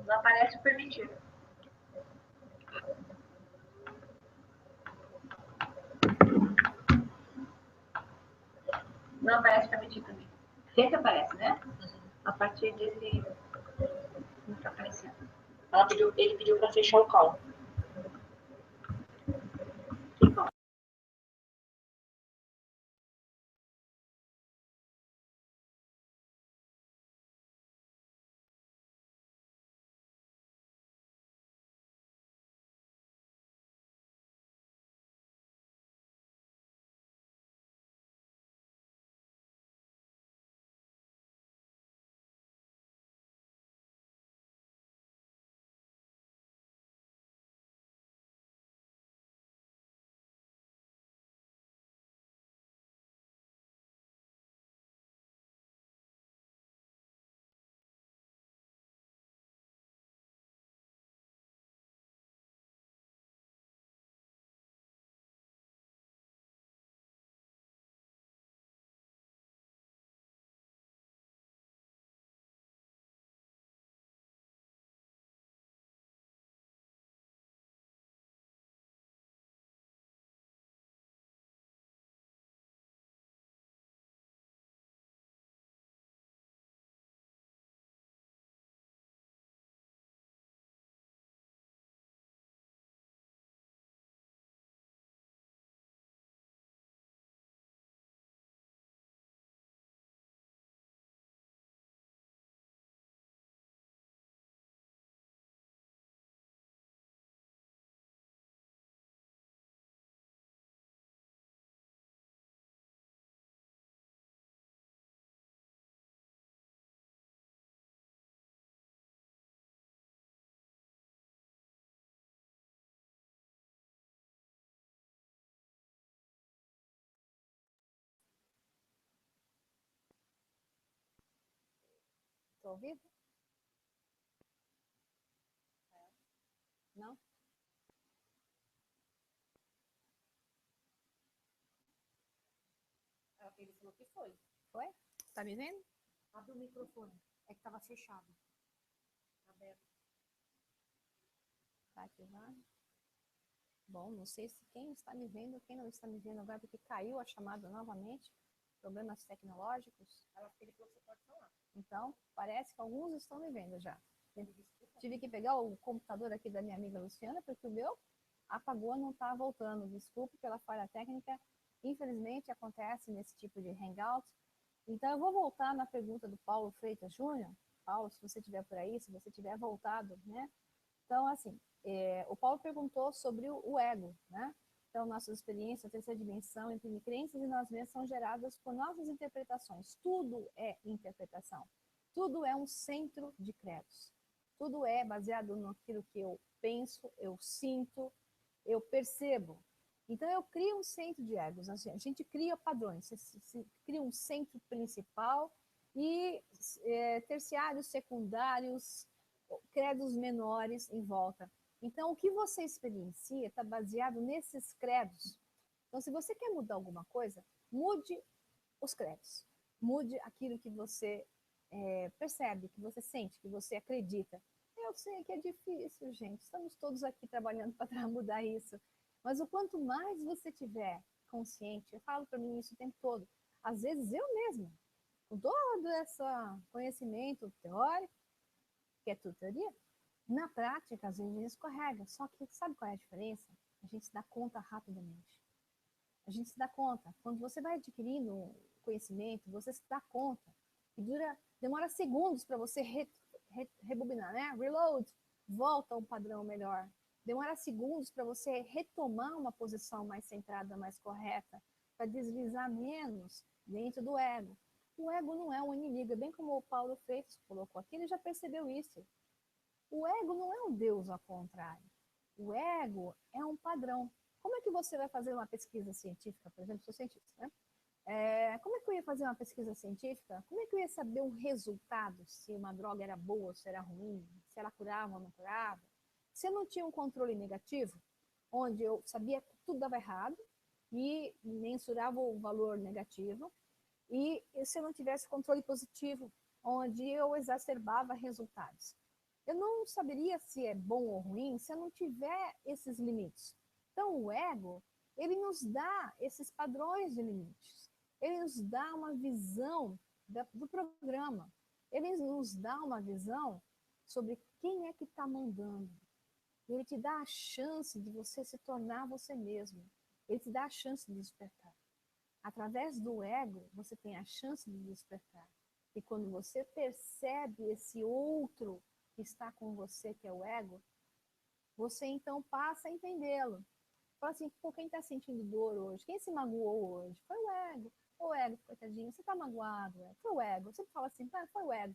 S3: Não aparece permitir. Não aparece permitir também. Sempre aparece, né? A partir desse... Não está aparecendo. Ele pediu para fechar o call.
S1: Estou ouvindo? Não?
S4: Ele falou que foi.
S1: Foi? Tá me vendo?
S4: Abre o microfone. É que estava fechado. Aberto.
S1: Tá ativado. Bom, não sei se quem está me vendo, quem não está me vendo agora, porque caiu a chamada novamente. Problemas tecnológicos.
S4: Ele falou que você pode falar.
S1: Então, parece que alguns estão me vendo já. Tive que pegar o computador aqui da minha amiga Luciana, porque o meu apagou, não está voltando. Desculpe pela falha técnica. Infelizmente, acontece nesse tipo de hangout. Então, eu vou voltar na pergunta do Paulo Freitas Júnior. Paulo, se você estiver por aí, se você tiver voltado, né? Então, assim, o Paulo perguntou sobre o ego, né? Então, nossas experiências, a terceira dimensão, entre crenças e nós mesmos são geradas por nossas interpretações. Tudo é interpretação. Tudo é um centro de credos. Tudo é baseado naquilo que eu penso, eu sinto, eu percebo. Então, eu crio um centro de egos. Assim, a gente cria padrões. Você cria um centro principal e terciários, secundários, credos menores em volta. Então, o que você experiencia está baseado nesses credos. Então, se você quer mudar alguma coisa, mude os credos. Mude aquilo que você percebe, que você sente, que você acredita. Eu sei que é difícil, gente. Estamos todos aqui trabalhando para mudar isso. Mas o quanto mais você tiver consciente, eu falo para mim isso o tempo todo. Às vezes eu mesma, com todo esse conhecimento teórico, que é tudo teoria, na prática, às vezes a gente escorrega. Só que sabe qual é a diferença? A gente se dá conta rapidamente. A gente se dá conta. Quando você vai adquirindo conhecimento, você se dá conta. E demora segundos para você rebobinar, né? Reload, volta a um padrão melhor. Demora segundos para você retomar uma posição mais centrada, mais correta, para deslizar menos dentro do ego. O ego não é um inimigo, é bem como o Paulo Freitas colocou aqui, ele já percebeu isso. O ego não é um Deus ao contrário. O ego é um padrão. Como é que você vai fazer uma pesquisa científica, por exemplo, sou cientista, né? Como é que eu ia fazer uma pesquisa científica? Como é que eu ia saber um resultado, se uma droga era boa, se era ruim, se ela curava ou não curava? Se eu não tinha um controle negativo, onde eu sabia que tudo dava errado e mensurava o valor negativo, e se eu não tivesse controle positivo, onde eu exacerbava resultados.
S5: Eu não saberia se é bom ou ruim se eu não tiver esses limites. Então, o ego, ele nos dá esses padrões de limites. Ele nos dá uma visão do programa. Ele nos dá uma visão sobre quem é que está mandando. Ele te dá a chance de você se tornar você mesmo. Ele te dá a chance de despertar. Através do ego, você tem a chance de despertar. E quando você percebe esse outro que está com você, que é o ego, você então passa a entendê-lo. Fala assim, pô, quem está sentindo dor hoje? Quem se magoou hoje? Foi o ego. O ego, coitadinho, você está magoado? Foi o ego. Você fala assim, ah, foi o ego.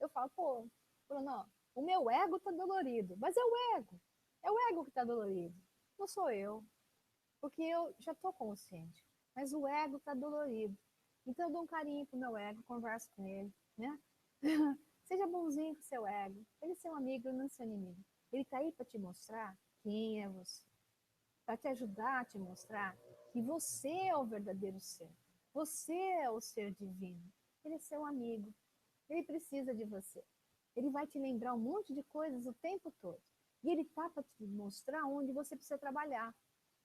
S5: Eu falo, pô, Bruno, o meu ego está dolorido. Mas é o ego. É o ego que está dolorido. Não sou eu. Porque eu já estou consciente. Mas o ego está dolorido. Então eu dou um carinho pro meu ego, converso com ele, né? Seja bonzinho com o seu ego. Ele é seu amigo, não é seu inimigo. Ele está aí para te mostrar quem é você. Para te ajudar a te mostrar que você é o verdadeiro ser. Você é o ser divino. Ele é seu amigo. Ele precisa de você. Ele vai te lembrar um monte de coisas o tempo todo. E ele está para te mostrar onde você precisa trabalhar.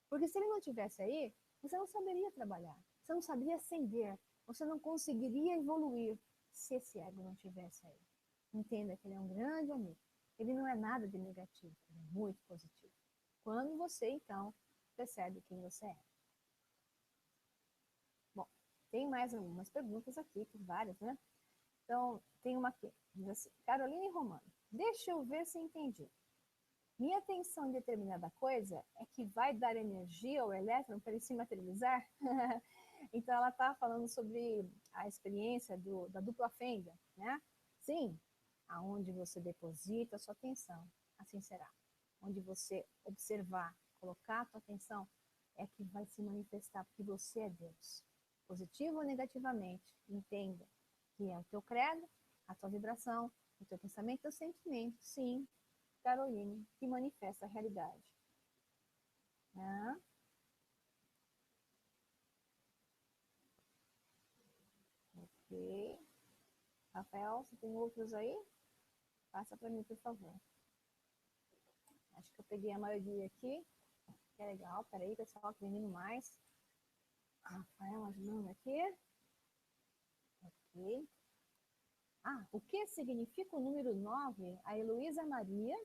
S5: Porque se ele não estivesse aí, você não saberia trabalhar. Você não saberia ascender. Você não conseguiria evoluir se esse ego não estivesse aí. Entenda que ele é um grande amigo. Ele não é nada de negativo, ele é muito positivo. Quando você, então, percebe quem você é. Bom, tem mais algumas perguntas aqui, por várias, né? Então, tem uma aqui, diz assim, Caroline Romano, deixa eu ver se entendi. Minha atenção em determinada coisa é que vai dar energia ao elétron para ele se materializar? Então, ela está falando sobre a experiência da dupla fenda, né? Sim, aonde você deposita a sua atenção, assim será. Onde você observar, colocar a sua atenção, é que vai se manifestar, porque você é Deus. Positivo ou negativamente, entenda que é o teu credo, a tua vibração, o teu pensamento, o teu sentimento, sim, Caroline, que manifesta a realidade. Né? Ok. Rafael, você tem outros aí? Passa para mim, por favor. Acho que eu peguei a maioria aqui. Que é legal. Peraí, pessoal, que vindo mais. Rafael ajudando aqui. Ok. Ah, o que significa o número 9? A Heloísa Maria,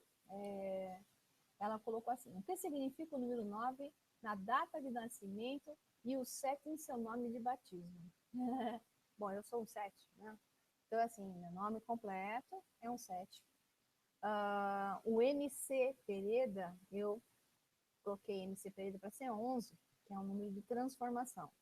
S5: ela colocou assim, o que significa o número 9 na data de nascimento e o 7 em seu nome de batismo? Bom, eu sou um 7, né? Então, assim, meu nome completo é um 7. O MC Pereira, eu coloquei MC Pereira para ser 11, que é um número de transformação.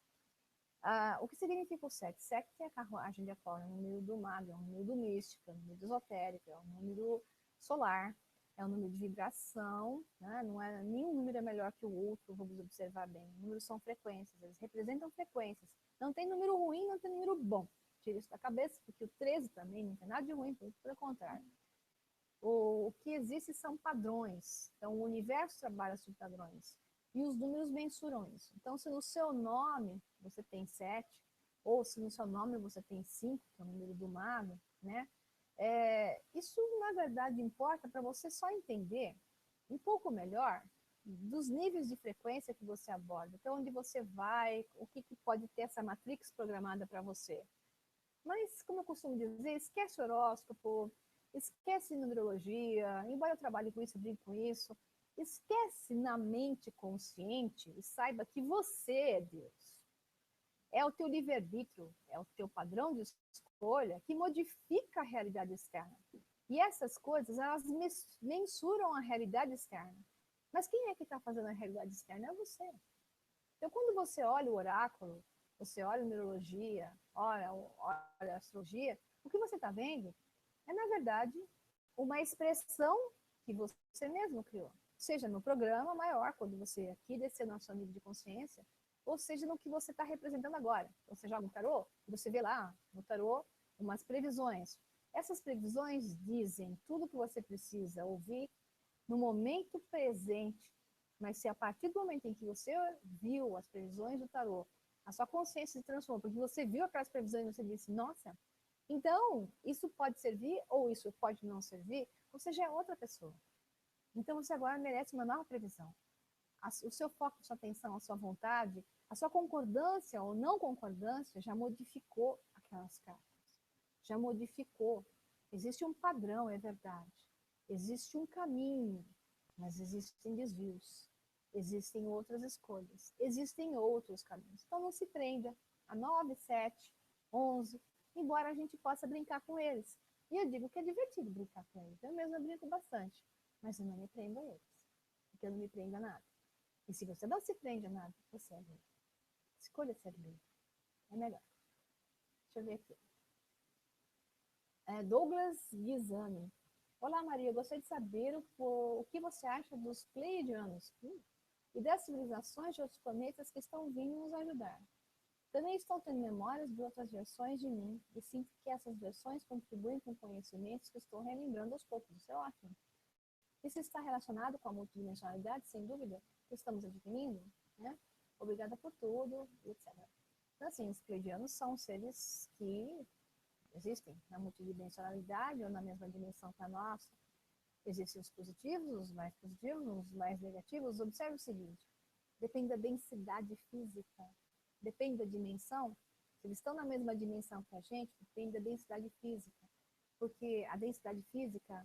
S5: O que significa o 7? 7 é a carruagem de Apolo, é o número do mago, é o número do místico, é o número do esotérico, é o número solar, é o número de vibração, né? Não é, nenhum número é melhor que o outro, vamos observar bem. Números são frequências, eles representam frequências. Não tem número ruim, não tem número bom. Tira isso da cabeça, porque o 13 também não tem nada de ruim, pelo contrário. O que existe são padrões. Então, o universo trabalha sobre padrões. E os números mensuram isso. Então, se no seu nome você tem 7, ou se no seu nome você tem 5, que é o número do mago, né? Isso, na verdade, importa para você só entender um pouco melhor dos níveis de frequência que você aborda, até onde você vai, o que pode ter essa matrix programada para você. Mas, como eu costumo dizer, esquece horóscopo, esquece numerologia, embora eu trabalhe com isso, brinque com isso, esquece na mente consciente e saiba que você é Deus. É o teu livre-arbítrio, é o teu padrão de escolha que modifica a realidade externa. E essas coisas, elas mensuram a realidade externa. Mas quem é que está fazendo a realidade externa? É você. Então, quando você olha o oráculo, você olha a numerologia, olha a astrologia, o que você está vendo é, na verdade, uma expressão que você mesmo criou. Seja no programa maior, quando você aqui descer no seu nível de consciência, ou seja no que você está representando agora. Você joga um tarô, você vê lá no tarô umas previsões. Essas previsões dizem tudo o que você precisa ouvir no momento presente. Mas se a partir do momento em que você viu as previsões do tarô, a sua consciência se transformou, porque você viu aquelas previsões e você disse, nossa, Então, isso pode servir ou isso pode não servir, você já é outra pessoa. Então, você agora merece uma nova previsão. O seu foco, a sua atenção, a sua vontade, a sua concordância ou não concordância já modificou aquelas cartas. Já modificou. Existe um padrão, é verdade. Existe um caminho, mas existem desvios. Existem outras escolhas. Existem outros caminhos. Então, não se prenda a 9, 7, 11, embora a gente possa brincar com eles. E eu digo que é divertido brincar com eles. Eu mesma brinco bastante. Mas eu não me prendo a eles. Porque eu não me prendo a nada. E se você não se prende a nada, você é livre. Escolha ser livre. É melhor. Deixa eu ver aqui. Douglas Guizani. Olá, Maria. Eu gostaria de saber o que você acha dos pleiadianos e das civilizações de outros planetas que estão vindo nos ajudar. Também estou tendo memórias de outras versões de mim e sinto que essas versões contribuem com conhecimentos que estou relembrando aos poucos. Isso é ótimo. Isso está relacionado com a multidimensionalidade, sem dúvida, que estamos adquirindo, né? Obrigada por tudo, etc. Então, assim, os pleiadianos são seres que existem na multidimensionalidade ou na mesma dimensão que a nossa. Existem os positivos, os mais negativos. Observe o seguinte, depende da densidade física, depende da dimensão. Se eles estão na mesma dimensão que a gente, depende da densidade física. Porque a densidade física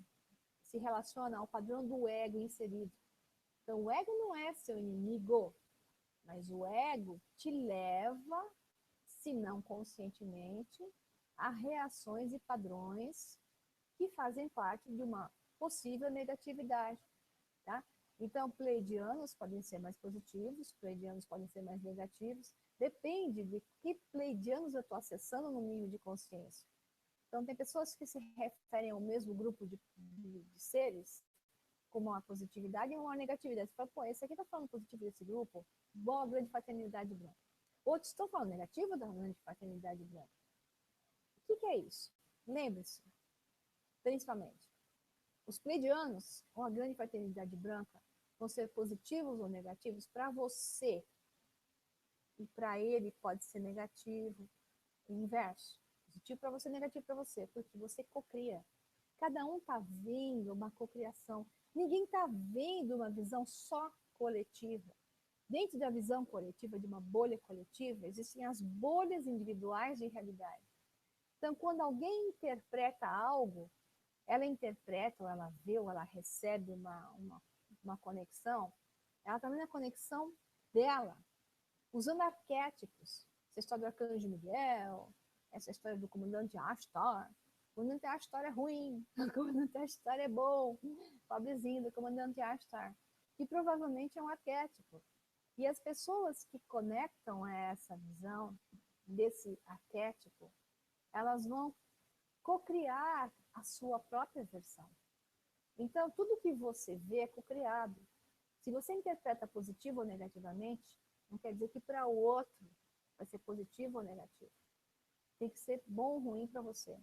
S5: se relaciona ao padrão do ego inserido. Então, o ego não é seu inimigo, mas o ego te leva, se não conscientemente, a reações e padrões que fazem parte de uma possível negatividade. Tá? Então, pleiadianos podem ser mais positivos, pleiadianos podem ser mais negativos, depende de que pleiadianos eu estou acessando no nível de consciência. Então, tem pessoas que se referem ao mesmo grupo de seres, como uma positividade e uma negatividade. Você fala, pô, esse aqui está falando positivo desse grupo, boa grande fraternidade branca. Outros estão falando negativo da grande fraternidade branca. O que é isso? Lembre-se, principalmente, os pleiadianos, ou a grande fraternidade branca, vão ser positivos ou negativos para você. E para ele pode ser negativo, o inverso. Positivo para você, negativo para você, porque você cocria. Cada um está vendo uma cocriação. Ninguém está vendo uma visão só coletiva. Dentro da visão coletiva, de uma bolha coletiva, existem as bolhas individuais de realidade. Então, quando alguém interpreta algo, ela interpreta, ou ela vê, ou ela recebe uma conexão, ela está na conexão dela, usando arquétipos. Essa história do Arcanjo Miguel, essa história do comandante Ashtar. O comandante Ashtar é ruim, o comandante Ashtar é bom, pobrezinho do comandante Ashtar. Que provavelmente é um arquétipo. E as pessoas que conectam a essa visão desse arquétipo, elas vão cocriar a sua própria versão. Então, tudo que você vê é cocriado. Se você interpreta positivo ou negativamente, não quer dizer que para o outro vai ser positivo ou negativo. Tem que ser bom ou ruim para você.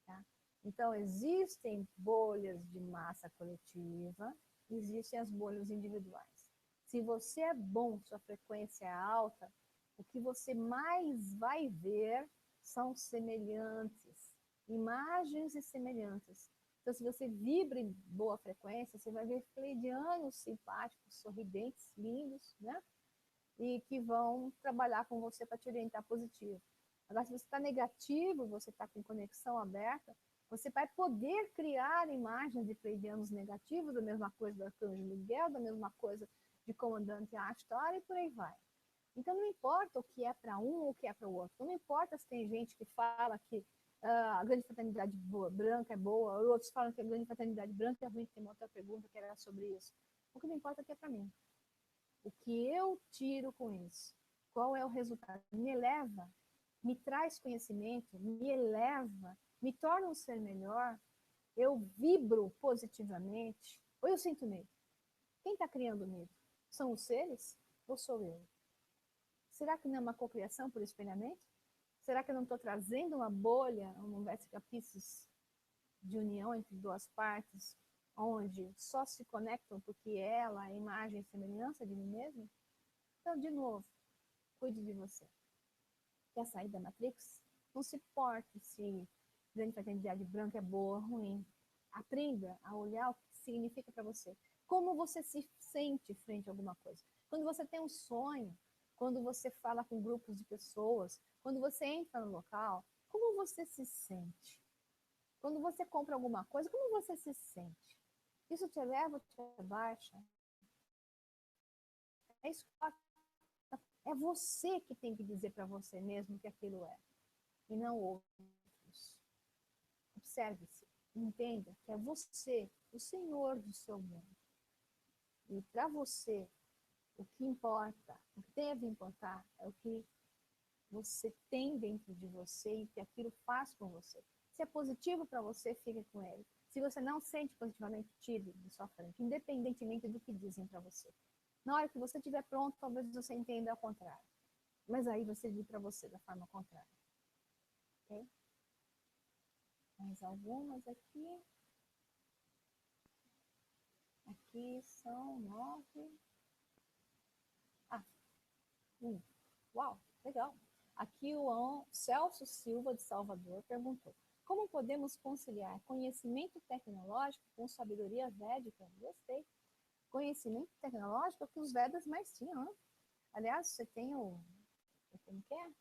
S5: Tá? Então, existem bolhas de massa coletiva, existem as bolhas individuais. Se você é bom, sua frequência é alta, o que você mais vai ver são semelhantes, imagens e semelhantes. Então, se você vibra em boa frequência, você vai ver pleiadianos simpáticos, sorridentes, lindos, né? E que vão trabalhar com você para te orientar positivo. Agora, se você está negativo, você está com conexão aberta, você vai poder criar imagens de pleiadianos negativos, da mesma coisa do Arcanjo Miguel, da mesma coisa de comandante Ashtar e por aí vai. Então, não importa o que é para um ou o que é para o outro. Não importa se tem gente que fala que a grande fraternidade branca é boa, ou outros falam que a grande fraternidade branca é ruim. Tem uma outra pergunta que era sobre isso. O que não importa é que é para mim. O que eu tiro com isso? Qual é o resultado? Me eleva, me traz conhecimento, me eleva, me torna um ser melhor, eu vibro positivamente, ou eu sinto medo? Quem está criando medo? São os seres ou sou eu? Será que não é uma cocriação por espelhamento? Será que eu não estou trazendo uma bolha, um vesica-piscis de união entre duas partes, onde só se conectam porque ela é a imagem e semelhança de mim mesmo? Então, de novo, cuide de você. Quer sair da Matrix? Não se importe se grande fraternidade branca é boa ou ruim. Aprenda a olhar o que significa para você. Como você se sente frente a alguma coisa. Quando você tem um sonho, quando você fala com grupos de pessoas, quando você entra no local, como você se sente? Quando você compra alguma coisa, como você se sente? Isso te eleva ou te abaixa? É isso. É você que tem que dizer para você mesmo que aquilo é, e não outros. Observe-se, entenda que é você, o Senhor do seu mundo. E para você, o que importa, o que deve importar, é o que você tem dentro de você e que aquilo faz com você. Se é positivo para você, fique com ele. Se você não sente positivamente, tire de sua frente, independentemente do que dizem para você. Na hora que você estiver pronto, talvez você entenda ao contrário. Mas aí você diz para você da forma contrária. Ok? Mais algumas aqui. Aqui são 9. Ah, uau, legal. Aqui o Celso Silva, de Salvador, perguntou: como podemos conciliar conhecimento tecnológico com sabedoria védica? Gostei. Conhecimento tecnológico é o que os Vedas mais tinham, né? Aliás, você tem o... Como que é?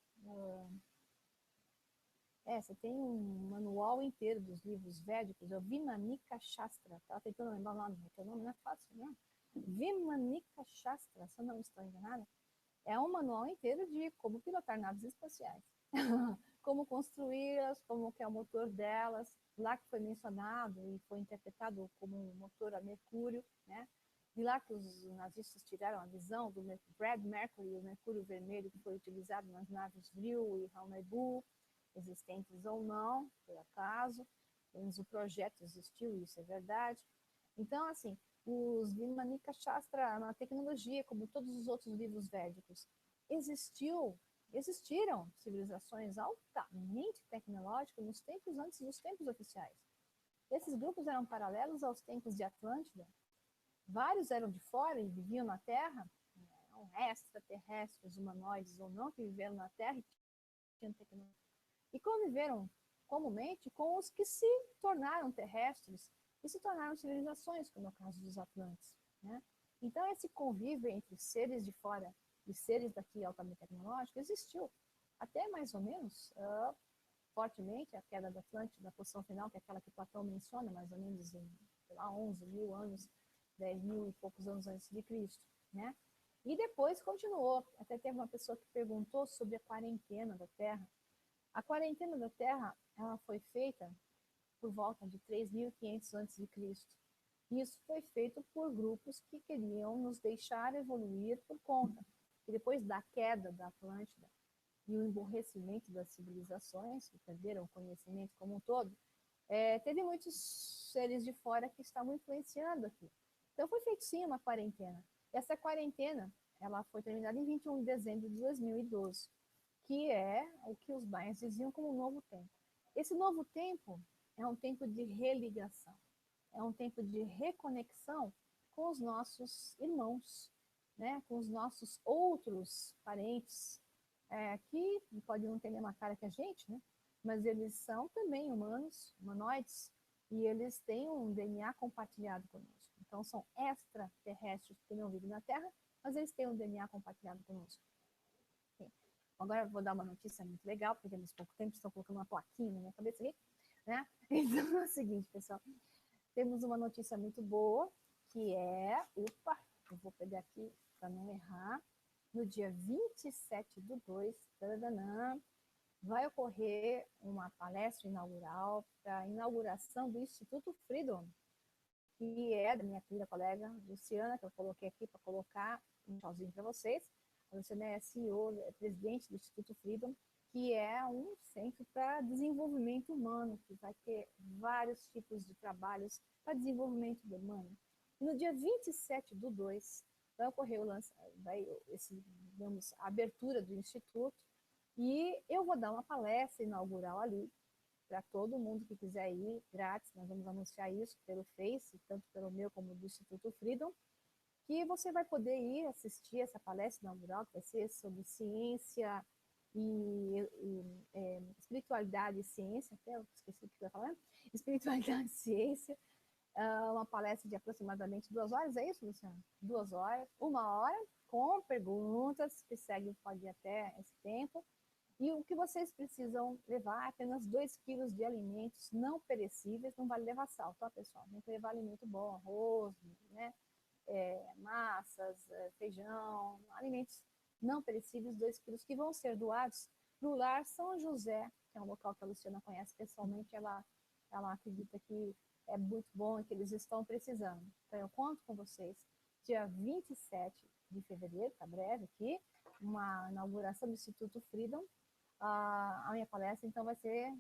S5: Você tem um manual inteiro dos livros védicos, é o Vimanika Shastra. Estava tentando lembrar o nome, porque o nome não é fácil, né? Vimanika Shastra, se eu não estou enganada. É um manual inteiro de como pilotar naves espaciais. Como construí-las, como que é o motor delas. Lá que foi mencionado e foi interpretado como um motor a mercúrio, né? De lá que os nazistas tiraram a visão do Brad Mercury, o mercúrio vermelho que foi utilizado nas naves Vril e Halnebu, existentes ou não, por acaso. Mas o projeto existiu, isso é verdade. Então, assim, os Vimanika Shastra, na tecnologia, como todos os outros livros védicos, existiram civilizações altamente tecnológicas nos tempos antes dos tempos oficiais. Esses grupos eram paralelos aos tempos de Atlântida. Vários eram de fora e viviam na Terra, eram extraterrestres, humanoides ou não, que viveram na Terra e tinham tecnologia. E conviveram comumente com os que se tornaram terrestres e se tornaram civilizações, como é o caso dos Atlantes, né? Então, esse convívio entre seres de fora e seres daqui altamente tecnológicos existiu até mais ou menos fortemente a queda da Atlântida, da posição final, que é aquela que Platão menciona, mais ou menos em, sei lá, 11 mil anos, 10 mil e poucos anos antes de Cristo, né? E depois continuou. Até teve uma pessoa que perguntou sobre a quarentena da Terra. A quarentena da Terra, ela foi feita por volta de 3.500 a.C. Isso foi feito por grupos que queriam nos deixar evoluir por conta. E depois da queda da Atlântida e o emborrecimento das civilizações, que perderam o conhecimento como um todo, teve muitos seres de fora que estavam influenciando aqui. Então foi feito sim uma quarentena. Essa quarentena, ela foi terminada em 21 de dezembro de 2012, que é o que os maias diziam como um novo tempo. Esse novo tempo é um tempo de religação, é um tempo de reconexão com os nossos irmãos, né, com os nossos outros parentes, que podem não ter a mesma cara que a gente, né, mas eles são também humanos, humanoides, e eles têm um DNA compartilhado conosco. Então, são extraterrestres que não vivem na Terra, mas eles têm um DNA compartilhado conosco. Okay. Agora eu vou dar uma notícia muito legal, porque temos pouco tempo, estou colocando uma plaquinha na minha cabeça aqui, né? Então é o seguinte, pessoal, temos uma notícia muito boa, que é, eu vou pegar aqui para não errar, no dia 27/2, vai ocorrer uma palestra inaugural para a inauguração do Instituto Freedom, que é da minha querida colega Luciana, que eu coloquei aqui para colocar um tchauzinho para vocês. A Luciana é CEO, é presidente do Instituto Freedom, que é um centro para desenvolvimento humano, que vai ter vários tipos de trabalhos para desenvolvimento humano. E no dia 27/2 vai ocorrer digamos, a abertura do Instituto, e eu vou dar uma palestra inaugural ali, para todo mundo que quiser ir, grátis. Nós vamos anunciar isso pelo Face, tanto pelo meu como do Instituto Freedom, que você vai poder ir assistir essa palestra inaugural, que vai ser sobre ciência e espiritualidade e ciência, até eu esqueci o que eu ia falar, espiritualidade e ciência, uma palestra de aproximadamente 2 horas, é isso, Luciano? 2 horas, 1 hora, com perguntas, que segue, pode ir até esse tempo. E o que vocês precisam levar é apenas 2 quilos de alimentos não perecíveis, não vale levar sal, tá, pessoal? Tem que levar alimento bom, arroz, né? Massas, feijão, alimentos não perecíveis, 2 quilos, que vão ser doados para o Lar São José, que é um local que a Luciana conhece pessoalmente, ela acredita que é muito bom e que eles estão precisando. Então, eu conto com vocês dia 27 de fevereiro, tá breve aqui, uma inauguração do Instituto Freedom. A minha palestra, então, vai ser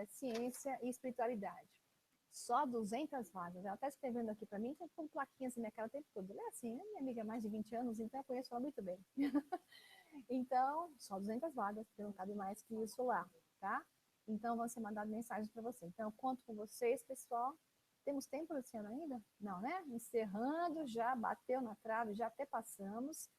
S5: Ciência e Espiritualidade. Só 200 vagas. Ela está escrevendo aqui para mim, tem com plaquinhas na minha cara o tempo todo. Ela é assim, né? Minha amiga há mais de 20 anos, então eu conheço ela muito bem. Então, só 200 vagas, porque não cabe mais que isso lá, tá? Então, vão ser mandadas mensagens para você. Então, eu conto com vocês, pessoal. Temos tempo, Luciano, ainda? Não, né? Encerrando, já bateu na trave, já até passamos.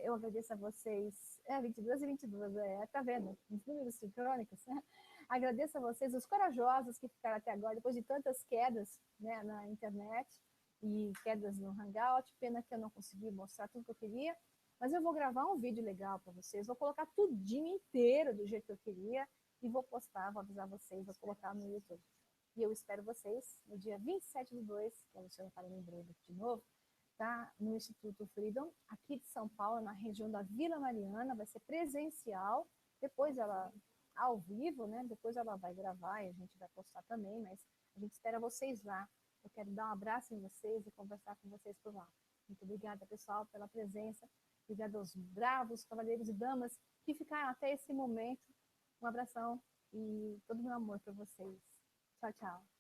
S5: Eu agradeço a vocês. 22 e 22, tá vendo? Os números sincrônicos, né? Agradeço a vocês, os corajosos que ficaram até agora, depois de tantas quedas, né, na internet e quedas no Hangout. Pena que eu não consegui mostrar tudo que eu queria, mas eu vou gravar um vídeo legal para vocês. Vou colocar tudinho inteiro do jeito que eu queria e vou postar, vou avisar vocês, vou colocar no YouTube. E eu espero vocês no dia 27/2, que a Luciana está lembrando de novo, tá? No Instituto Freedom, aqui de São Paulo, na região da Vila Mariana. Vai ser presencial, depois ela, ao vivo, né? Depois ela vai gravar e a gente vai postar também, mas a gente espera vocês lá. Eu quero dar um abraço em vocês e conversar com vocês por lá. Muito obrigada, pessoal, pela presença. Obrigada aos bravos cavaleiros e damas que ficaram até esse momento. Um abração e todo o meu amor para vocês. Tchau, tchau.